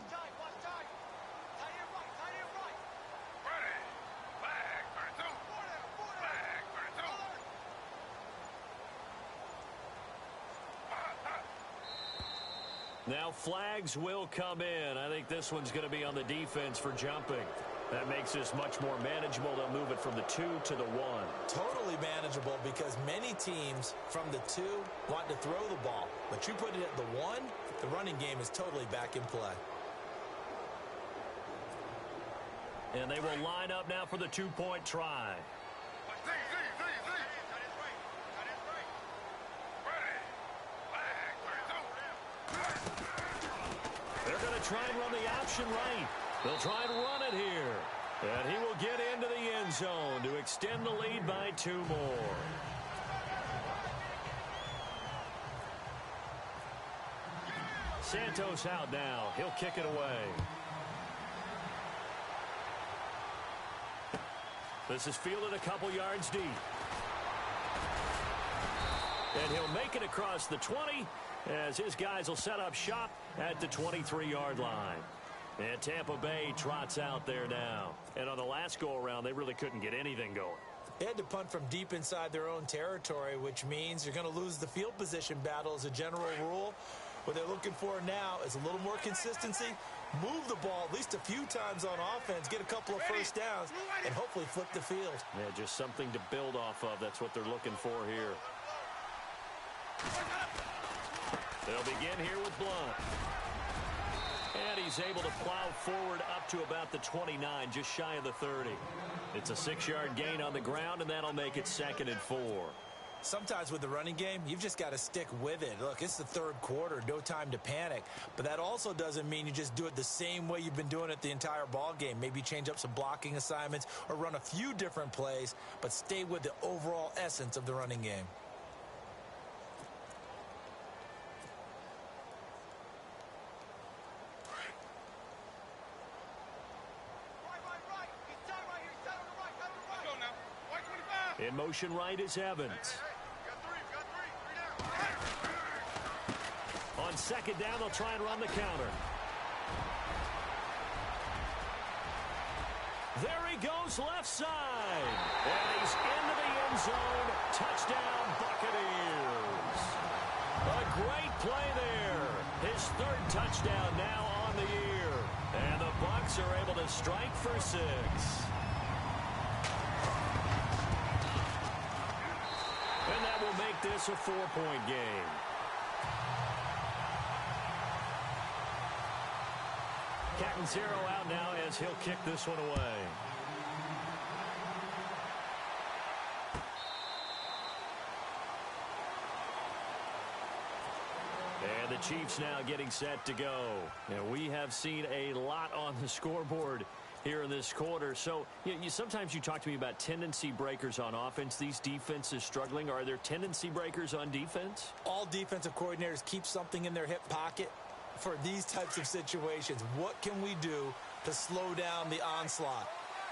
Now flags will come in. I think this one's going to be on the defense for jumping. That makes this much more manageable. They'll move it from the 2 to the 1. Totally manageable because many teams from the 2 want to throw the ball. But you put it at the 1, the running game is totally back in play. And they will line up now for the 2-point try. They're going to try and run the option right. They'll try and run it here. And he will get into the end zone to extend the lead by 2 more. Santos out now. He'll kick it away. This is fielded a couple yards deep. And he'll make it across the 20 as his guys will set up shop at the 23-yard line. And Tampa Bay trots out there now. And on the last go-around, they really couldn't get anything going. They had to punt from deep inside their own territory, which means you're going to lose the field position battle as a general rule. What they're looking for now is a little more consistency, move the ball at least a few times on offense, get a couple of first downs, and hopefully flip the field. Yeah, just something to build off of. That's what they're looking for here. They'll begin here with Blunt. And he's able to plow forward up to about the 29, just shy of the 30. It's a 6-yard gain on the ground, and that'll make it 2nd and 4. Sometimes with the running game, you've just got to stick with it. Look, it's the third quarter, no time to panic. But that also doesn't mean you just do it the same way you've been doing it the entire ball game. Maybe change up some blocking assignments or run a few different plays, but stay with the overall essence of the running game. In motion right is Evans. On second down, they'll try and run the counter. There he goes left side. And he's into the end zone. Touchdown, Buccaneers. A great play there. His third touchdown now on the year. And the Bucs are able to strike for 6. And that will make this a 4-point game. Catanzaro out now as he'll kick this one away. And the Chiefs now getting set to go. And we have seen a lot on the scoreboard here in this quarter. So sometimes you talk to me about tendency breakers on offense. These defenses struggling. Are there tendency breakers on defense? All defensive coordinators keep something in their hip pocket for these types of situations. What can we do to slow down the onslaught?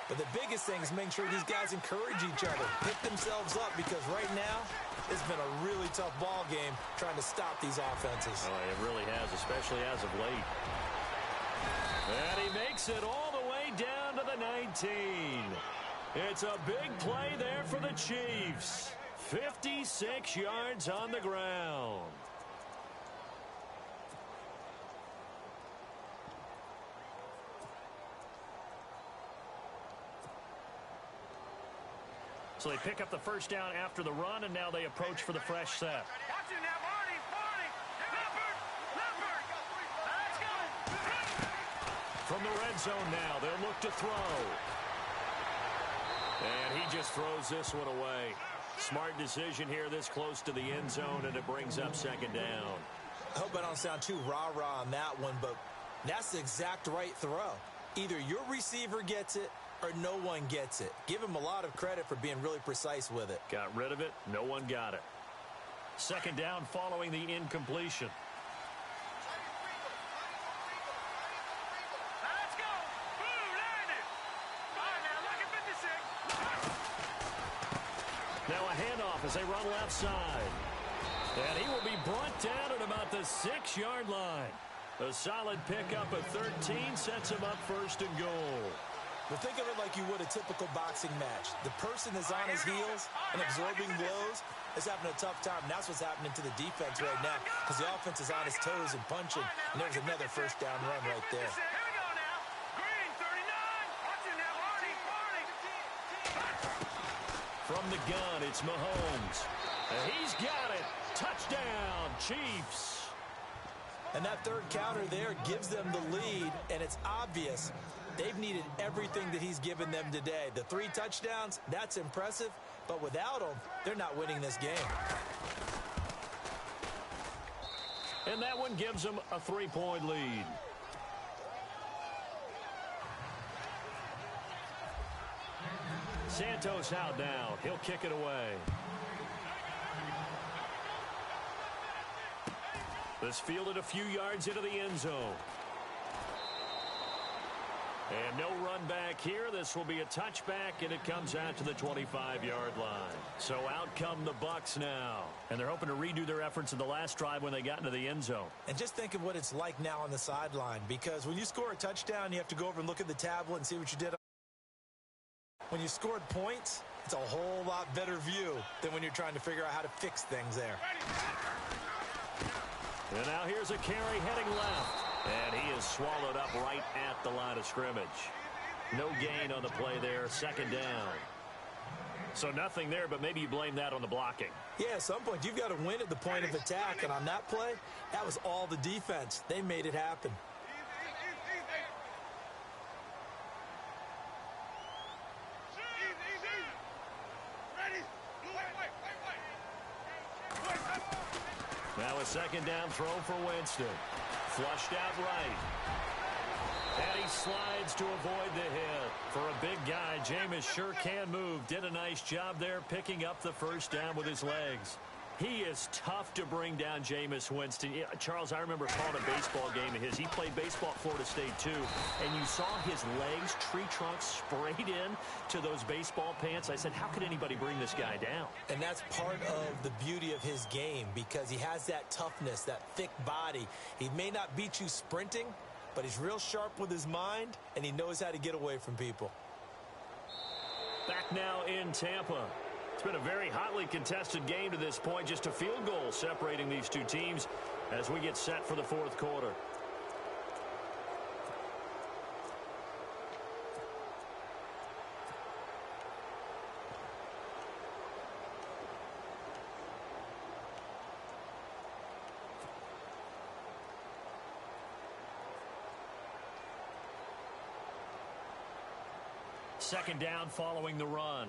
But the biggest thing is making sure these guys encourage each other, pick themselves up, because right now it's been a really tough ball game trying to stop these offenses. Oh, it really has, especially as of late. And he makes it all the way down to the 19. It's a big play there for the Chiefs. 56 yards on the ground. So they pick up the first down after the run, and now they approach for the fresh set. Watch it now, Barney. Leopard. Let's go. From the red zone now, they'll look to throw. And he just throws this one away. Smart decision here this close to the end zone, and it brings up second down. I hope I don't sound too rah-rah on that one, but that's the exact right throw. Either your receiver gets it or no one gets it. Give him a lot of credit for being really precise with it. Got rid of it. No one got it. Second down following the incompletion. Let's go. Boom, landed. All right, now, look at 56. Now a handoff as they run left side. And he will be brought down at about the 6-yard line. A solid pickup of 13 sets him up first and goal. Well, think of it like you would a typical boxing match. The person is on his heels and absorbing blows is having a tough time. And that's what's happening to the defense right now, because the offense is on his toes and punching. And there's another first down run right there. Here we go now. Green, 39. Watch it now, Barney. From the gun, it's Mahomes. And he's got it. Touchdown, Chiefs. And that third counter there gives them the lead, and it's obvious they've needed everything that he's given them today. The 3 touchdowns, that's impressive, but without him, they're not winning this game. And that one gives them a 3-point lead. Santos out now. He'll kick it away. This fielded a few yards into the end zone. And no run back here. This will be a touchback, and it comes out to the 25-yard line. So out come the Bucs now. And they're hoping to redo their efforts in the last drive when they got into the end zone. And just think of what it's like now on the sideline, because when you score a touchdown, you have to go over and look at the tablet and see what you did. When you scored points, it's a whole lot better view than when you're trying to figure out how to fix things there. And now here's a carry heading left. And he is swallowed up right at the line of scrimmage. No gain on the play there. Second down. So nothing there, but maybe you blame that on the blocking. Yeah, at some point, you've got to win at the point of attack. And on that play, that was all the defense. They made it happen. Now a second down throw for Winston. Flushed out right. And he slides to avoid the hit. For a big guy, Jameis sure can move. Did a nice job there picking up the first down with his legs. He is tough to bring down, Jameis Winston. Yeah, Charles, I remember calling a baseball game of his. He played baseball at Florida State, too. And you saw his legs, tree trunks sprayed in to those baseball pants. I said, how could anybody bring this guy down? And that's part of the beauty of his game because he has that toughness, that thick body. He may not beat you sprinting, but he's real sharp with his mind, and he knows how to get away from people. Back now in Tampa. It's been a very hotly contested game to this point. Just a field goal separating these two teams as we get set for the fourth quarter. Second down following the run.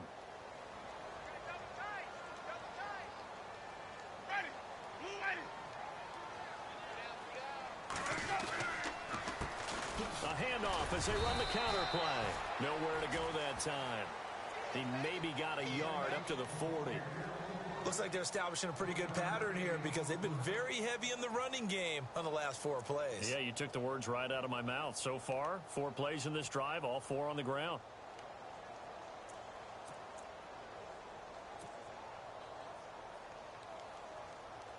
A handoff as they run the counter play. Nowhere to go that time. He maybe got a yard up to the 40. Looks like they're establishing a pretty good pattern here because they've been very heavy in the running game on the last 4 plays. Yeah, you took the words right out of my mouth. So far, 4 plays in this drive, all 4 on the ground.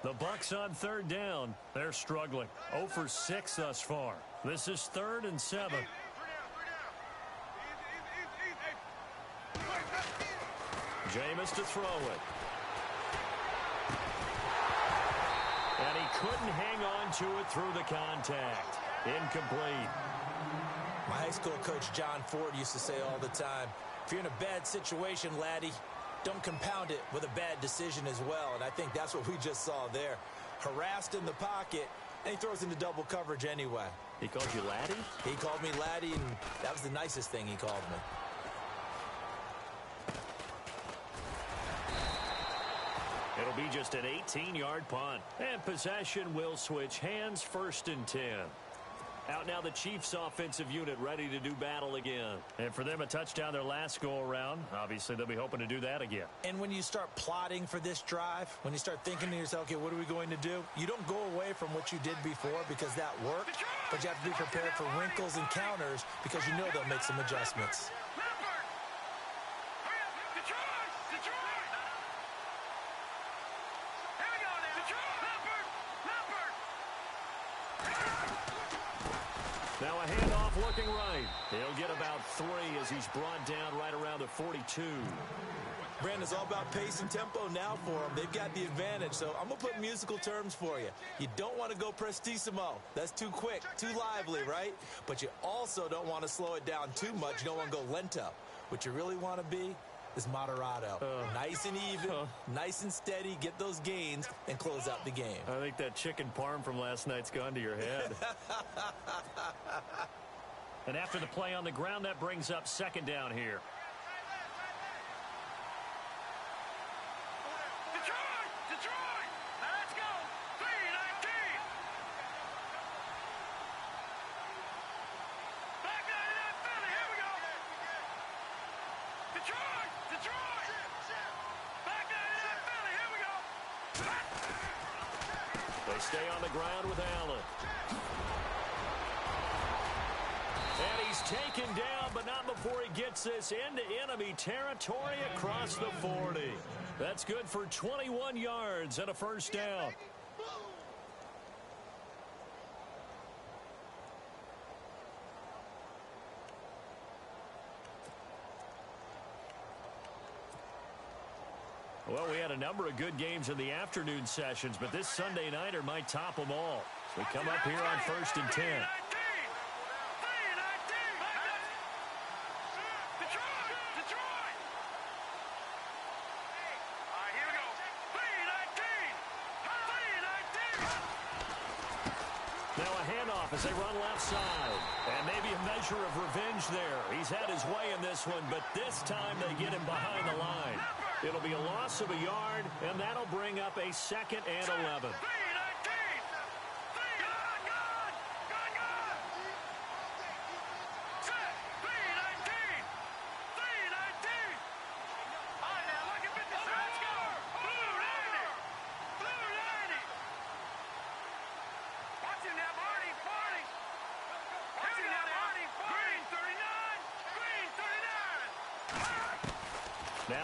The Bucs on third down. They're struggling. 0 for 6 thus far. This is 3rd and 7. Jameis to throw it. And he couldn't hang on to it through the contact. Incomplete. My high school coach, John Ford, used to say all the time, if you're in a bad situation, laddie, don't compound it with a bad decision as well. And I think that's what we just saw there. Harassed in the pocket, and he throws into double coverage anyway. He called you laddie? He called me laddie, and that was the nicest thing he called me. It'll be just an 18-yard punt. And possession will switch hands, 1st and 10. Out now the Chiefs offensive unit ready to do battle again. And for them a touchdown their last go around. Obviously they'll be hoping to do that again. And when you start plotting for this drive, when you start thinking to yourself, okay, what are we going to do? You don't go away from what you did before because that worked. But you have to be prepared for wrinkles and counters because you know they'll make some adjustments. Now a handoff looking right. He'll get about 3 as he's brought down right around the 42. Brandon, it's all about pace and tempo now for them. They've got the advantage, so I'm going to put musical terms for you. You don't want to go prestissimo. That's too quick, too lively, right? But you also don't want to slow it down too much. You don't want to go lento. What you really want to be is moderato. Nice and even, nice and steady, get those gains, and close out the game. I think that chicken parm from last night's gone to your head. And after the play on the ground, that brings up 2nd down here. Detroit! Now let's go! 3-19! Back down to that Philly, here we go! Detroit! Back down to that Philly, here we go! They stay on the ground with Allen. And he's taken down, but not before he gets this into enemy territory across the 40. That's good for 21 yards and a 1st down. Well, we had a number of good games in the afternoon sessions, but this Sunday nighter might top them all. So we come up here on 1st and 10. As they run left side. And maybe a measure of revenge there. He's had his way in this one, but this time they get him behind the line. It'll be a loss of a yard, and that'll bring up a 2nd and 11.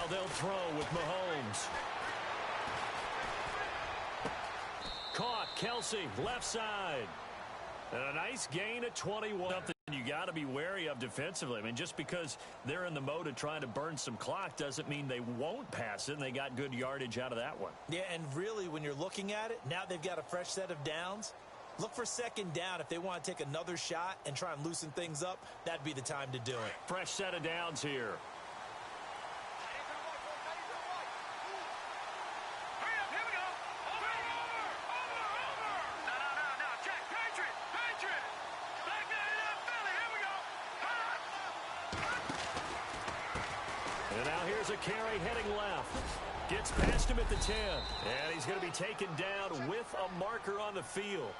Now they'll throw with Mahomes. Caught, Kelsey, left side. And a nice gain at 21. Something you got to be wary of defensively. I mean, just because they're in the mode of trying to burn some clock doesn't mean they won't pass it, and they got good yardage out of that one. Yeah, and really, when you're looking at it, now they've got a fresh set of downs. Look for second down. If they want to take another shot and try and loosen things up, that'd be the time to do it. Fresh set of downs here. And now here's a carry heading left. Gets past him at the 10. And he's going to be taken down with a marker on the field.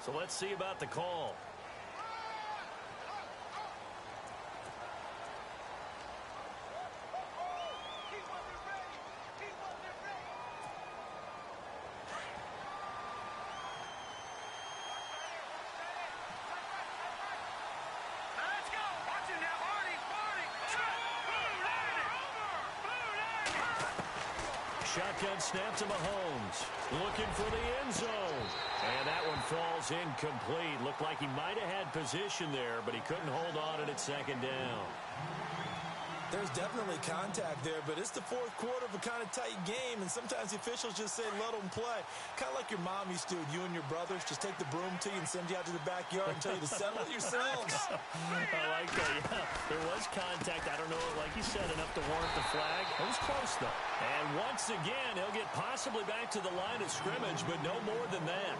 So let's see about the call. Shotgun snap to Mahomes. Looking for the end zone. And that one falls incomplete. Looked like he might have had position there, but he couldn't hold on it at second down. There's definitely contact there, but it's the fourth quarter of a kind of tight game, and sometimes the officials just say, let them play. Kind of like your mom used to, you and your brothers, just take the broom to you and send you out to the backyard and tell you to settle it yourselves. I like that, yeah. There was contact. I don't know, like you said, enough to warrant the flag. It was close, though. And once again, he'll get possibly back to the line of scrimmage, but no more than that.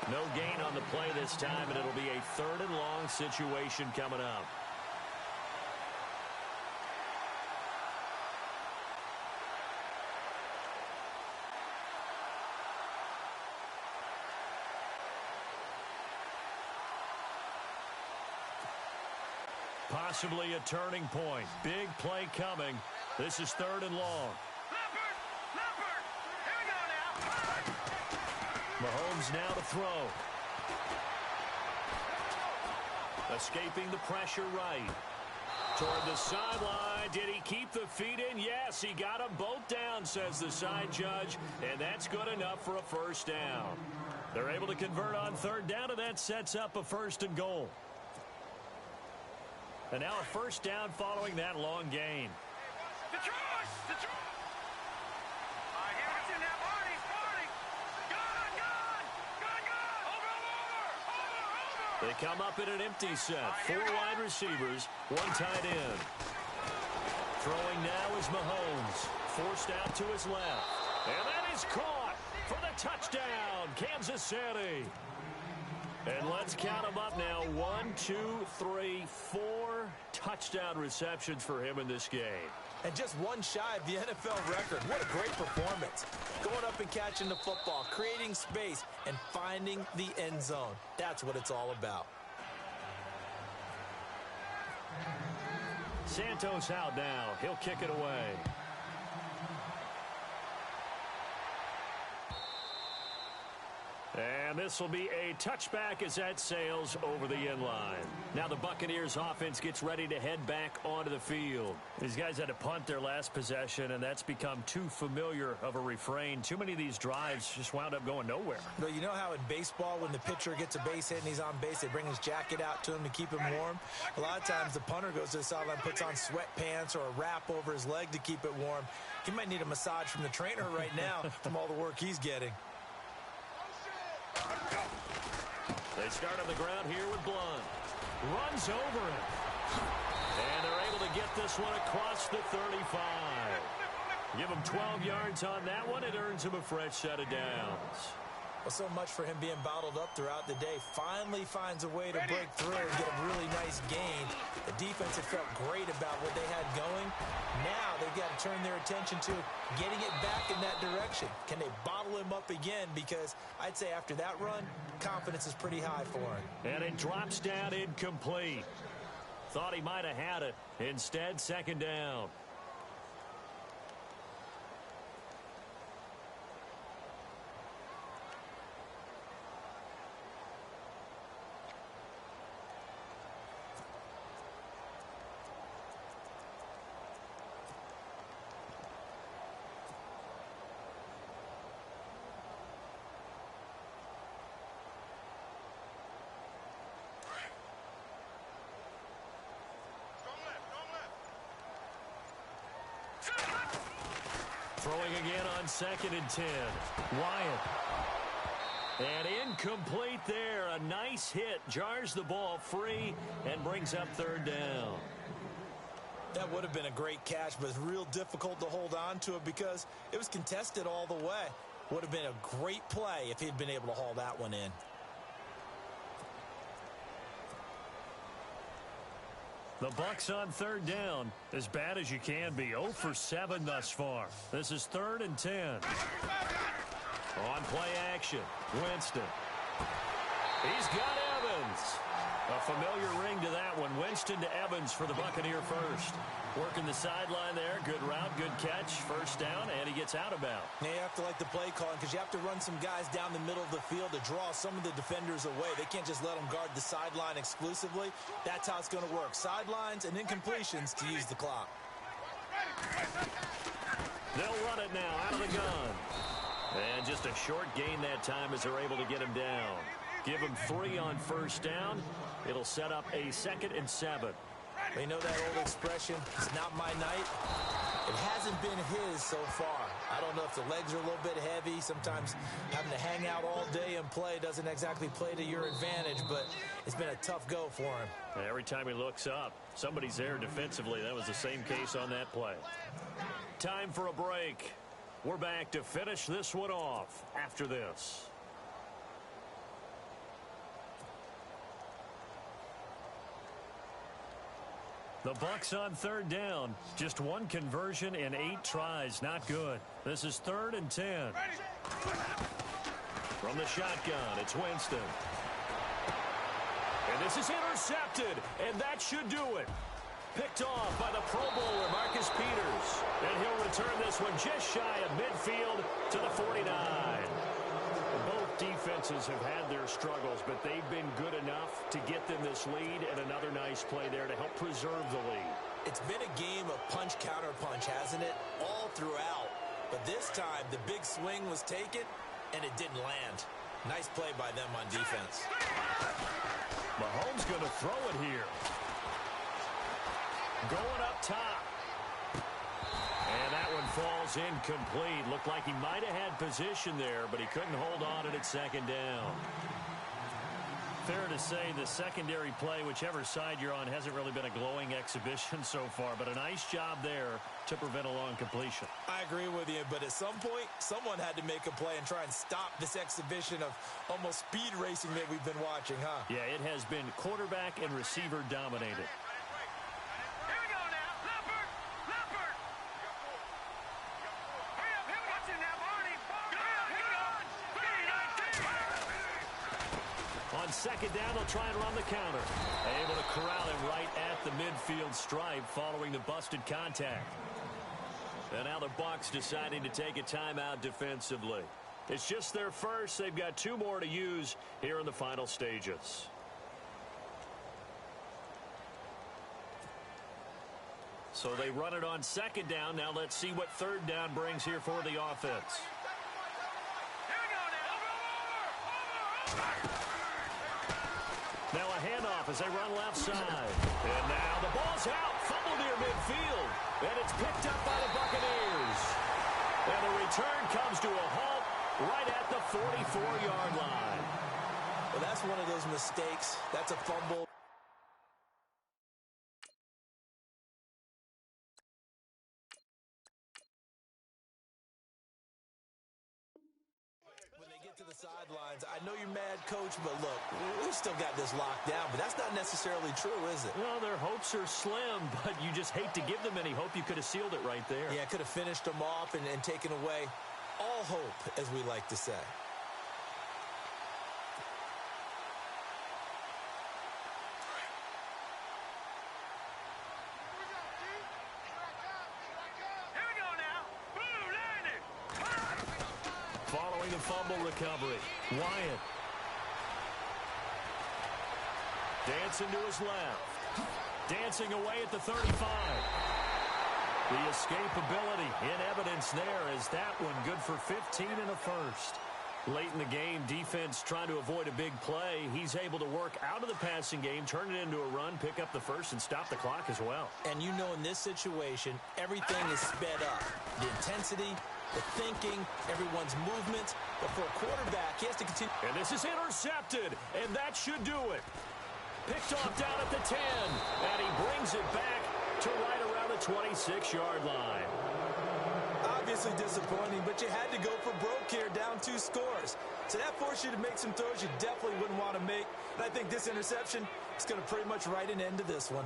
No gain on the play this time, and it'll be a 3rd and long situation coming up. Possibly a turning point. Big play coming. This is 3rd and long. Leopard! Here we go now! Mahomes now to throw. Escaping the pressure right. Toward the sideline. Did he keep the feet in? Yes, he got them both down, says the side judge. And that's good enough for a first down. They're able to convert on 3rd down, and that sets up a 1st and goal. And now a first down following that long gain. Detroit! I hear what's in there. Barney! Over! They come up in an empty set. 4 wide receivers, 1 tight end. Throwing now is Mahomes. Forced out to his left. And that is caught for the touchdown, Kansas City. And let's count them up now. 1, 2, 3, 4 touchdown receptions for him in this game. And just one shy of the NFL record. What a great performance. Going up and catching the football, creating space, and finding the end zone. That's what it's all about. Santos out now. He'll kick it away. And this will be a touchback as that sails over the end line. Now the Buccaneers offense gets ready to head back onto the field. These guys had to punt their last possession, and that's become too familiar of a refrain. Too many of these drives just wound up going nowhere. But you know how in baseball, when the pitcher gets a base hit and he's on base, they bring his jacket out to him to keep him warm? A lot of times the punter goes to the sideline, puts on sweatpants or a wrap over his leg to keep it warm. He might need a massage from the trainer right now from all the work he's getting. They start on the ground here with Blunt. Runs over it. And they're able to get this one across the 35. Give him 12 yards on that one. It earns him a fresh set of downs. Well, so much for him being bottled up throughout the day. Finally finds a way to break through and get a really nice gain. The defense had felt great about what they had going. Now they've got to turn their attention to getting it back in that direction. Can they bottle him up again? Because I'd say after that run, confidence is pretty high for him. And it drops down incomplete. Thought he might have had it. Instead, 2nd down. Throwing again on 2nd and 10. Wyatt. And incomplete there. A nice hit. Jars the ball free and brings up 3rd down. That would have been a great catch, but it's real difficult to hold on to it because it was contested all the way. Would have been a great play if he'd been able to haul that one in. The Bucks on 3rd down. As bad as you can be. 0 for 7 thus far. This is 3rd and 10. On play action. Winston. He's got Evans. A familiar ring to that one. Winston to Evans for the Buccaneer first. Working the sideline there. Good route, good catch. 1st down, and he gets out of bounds. Now you have to like the play calling because you have to run some guys down the middle of the field to draw some of the defenders away. They can't just let them guard the sideline exclusively. That's how it's going to work. Sidelines and incompletions to use the clock. They'll run it now out of the gun. And just a short gain that time as they're able to get him down. Give him 3 on 1st down. It'll set up a 2nd and 7. They know that old expression, it's not my night. It hasn't been his so far. I don't know if the legs are a little bit heavy. Sometimes having to hang out all day and play doesn't exactly play to your advantage, but it's been a tough go for him. Every time he looks up, somebody's there defensively. That was the same case on that play. Time for a break. We're back to finish this one off after this. The Bucks on 3rd down. Just 1 conversion in 8 tries. Not good. This is 3rd and 10. From the shotgun, it's Winston. And this is intercepted, and that should do it. Picked off by the Pro Bowler, Marcus Peters. And he'll return this one just shy of midfield to the 49. Both defenses have had their struggles, but they've been good enough to get them this lead, and another nice play there to help preserve the lead. It's been a game of punch-counter-punch, hasn't it? All throughout. But this time, the big swing was taken, and it didn't land. Nice play by them on defense. Mahomes going to throw it here. Going up top. And that one falls incomplete. Looked like he might have had position there, but he couldn't hold on it at 2nd down. Fair to say the secondary play, whichever side you're on, hasn't really been a glowing exhibition so far, but a nice job there to prevent a long completion. I agree with you, but at some point, someone had to make a play and try and stop this exhibition of almost speed racing that we've been watching, huh? Yeah, it has been quarterback and receiver dominated. On 2nd down, they'll try and run the counter. Able to corral him right at the midfield stripe following the busted contact. And now the Bucks deciding to take a timeout defensively. It's just their first. They've got 2 more to use here in the final stages. So they run it on 2nd down. Now let's see what 3rd down brings here for the offense. Now a handoff as they run left side. And now the ball's out. Fumble near midfield. And it's picked up by the Buccaneers. And the return comes to a halt right at the 44-yard line. Well, that's one of those mistakes. That's a fumble. To the sidelines. I know you're mad, Coach, but look, we've still got this locked down, but that's not necessarily true, is it? Well, their hopes are slim, but you just hate to give them any hope. You could have sealed it right there. Yeah, could have finished them off and taken away all hope, as we like to say. Following the fumble recovery, Wyatt. Dancing to his left. Dancing away at the 35. The escapability in evidence there as that one good for 15 and a first. Late in the game, defense trying to avoid a big play. He's able to work out of the passing game, turn it into a run, pick up the first, and stop the clock as well. And you know in this situation, everything is sped up. The intensity, the thinking, everyone's movement. But for a quarterback, he has to continue. And this is intercepted, and that should do it. Picked off down at the 10, and he brings it back to right around the 26-yard line. Obviously disappointing, but you had to go for broke here, down 2 scores. So that forced you to make some throws you definitely wouldn't want to make. And I think this interception is going to pretty much write an end to this one.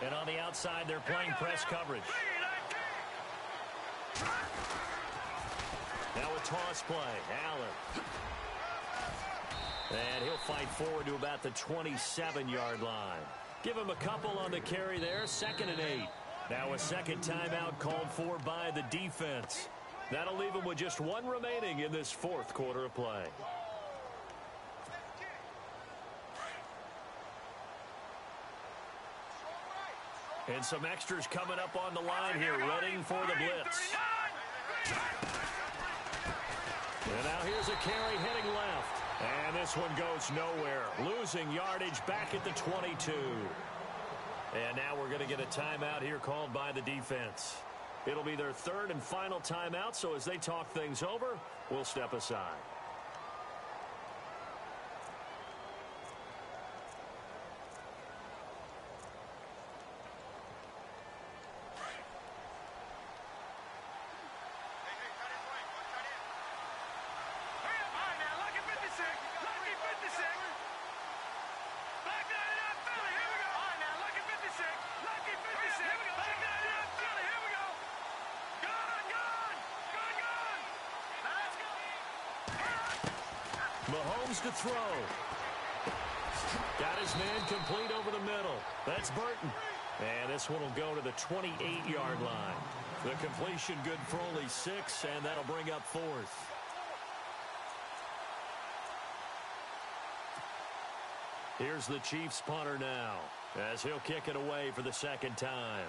And on the outside, they're playing press coverage. Now a toss play. Allen. And he'll fight forward to about the 27-yard line. Give him a couple on the carry there. 2nd and 8. Now a second timeout called for by the defense. That'll leave him with just 1 remaining in this 4th quarter of play. And some extras coming up on the line here, ready for the blitz. And now here's a carry heading left. And this one goes nowhere. Losing yardage back at the 22. And now we're going to get a timeout here called by the defense. It'll be their 3rd and final timeout, so as they talk things over, we'll step aside. Mahomes to throw. Got his man complete over the middle. That's Burton. And this one will go to the 28-yard line. The completion good for only 6, and that'll bring up 4th. Here's the Chiefs punter now, as he'll kick it away for the 2nd time.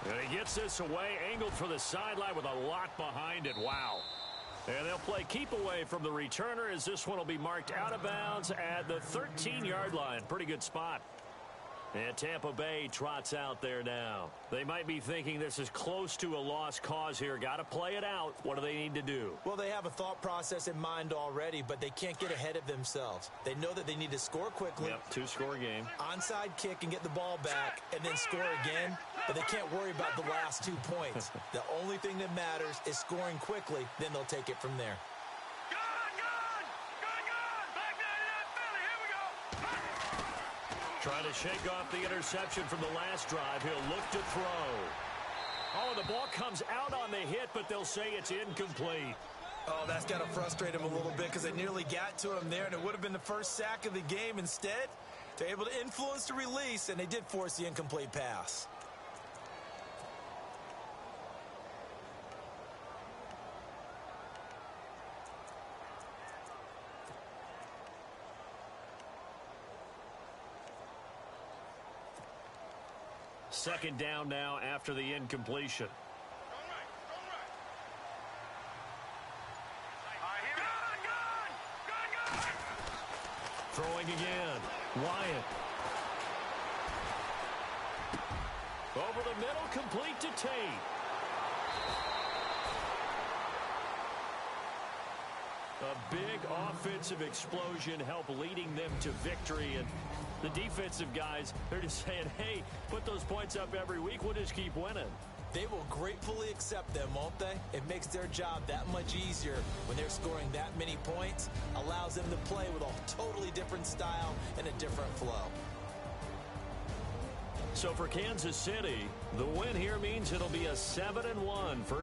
And he gets this away, angled for the sideline with a lot behind it. Wow. And they'll play keep away from the returner as this one will be marked out of bounds at the 13-yard line. Pretty good spot. And Tampa Bay trots out there now. They might be thinking this is close to a lost cause here. Got to play it out. What do they need to do? Well, they have a thought process in mind already, but they can't get ahead of themselves. They know that they need to score quickly. Yep, 2-score game. Onside kick and get the ball back and then score again. But they can't worry about the last 2 points. The only thing that matters is scoring quickly. Then they'll take it from there. Trying to shake off the interception from the last drive. He'll look to throw. Oh, the ball comes out on the hit, but they'll say it's incomplete. Oh, that's got to frustrate him a little bit because they nearly got to him there, and it would have been the first sack of the game. Instead, they're able to influence the release, and they did force the incomplete pass. Second down now after the incompletion. Throwing again. Wyatt. Over the middle, complete to Tate. A big offensive explosion helped leading them to victory. And the defensive guys, they're just saying, hey, put those points up every week. We'll just keep winning. They will gratefully accept them, won't they? It makes their job that much easier when they're scoring that many points. Allows them to play with a totally different style and a different flow. So for Kansas City, the win here means it'll be a 7-1 for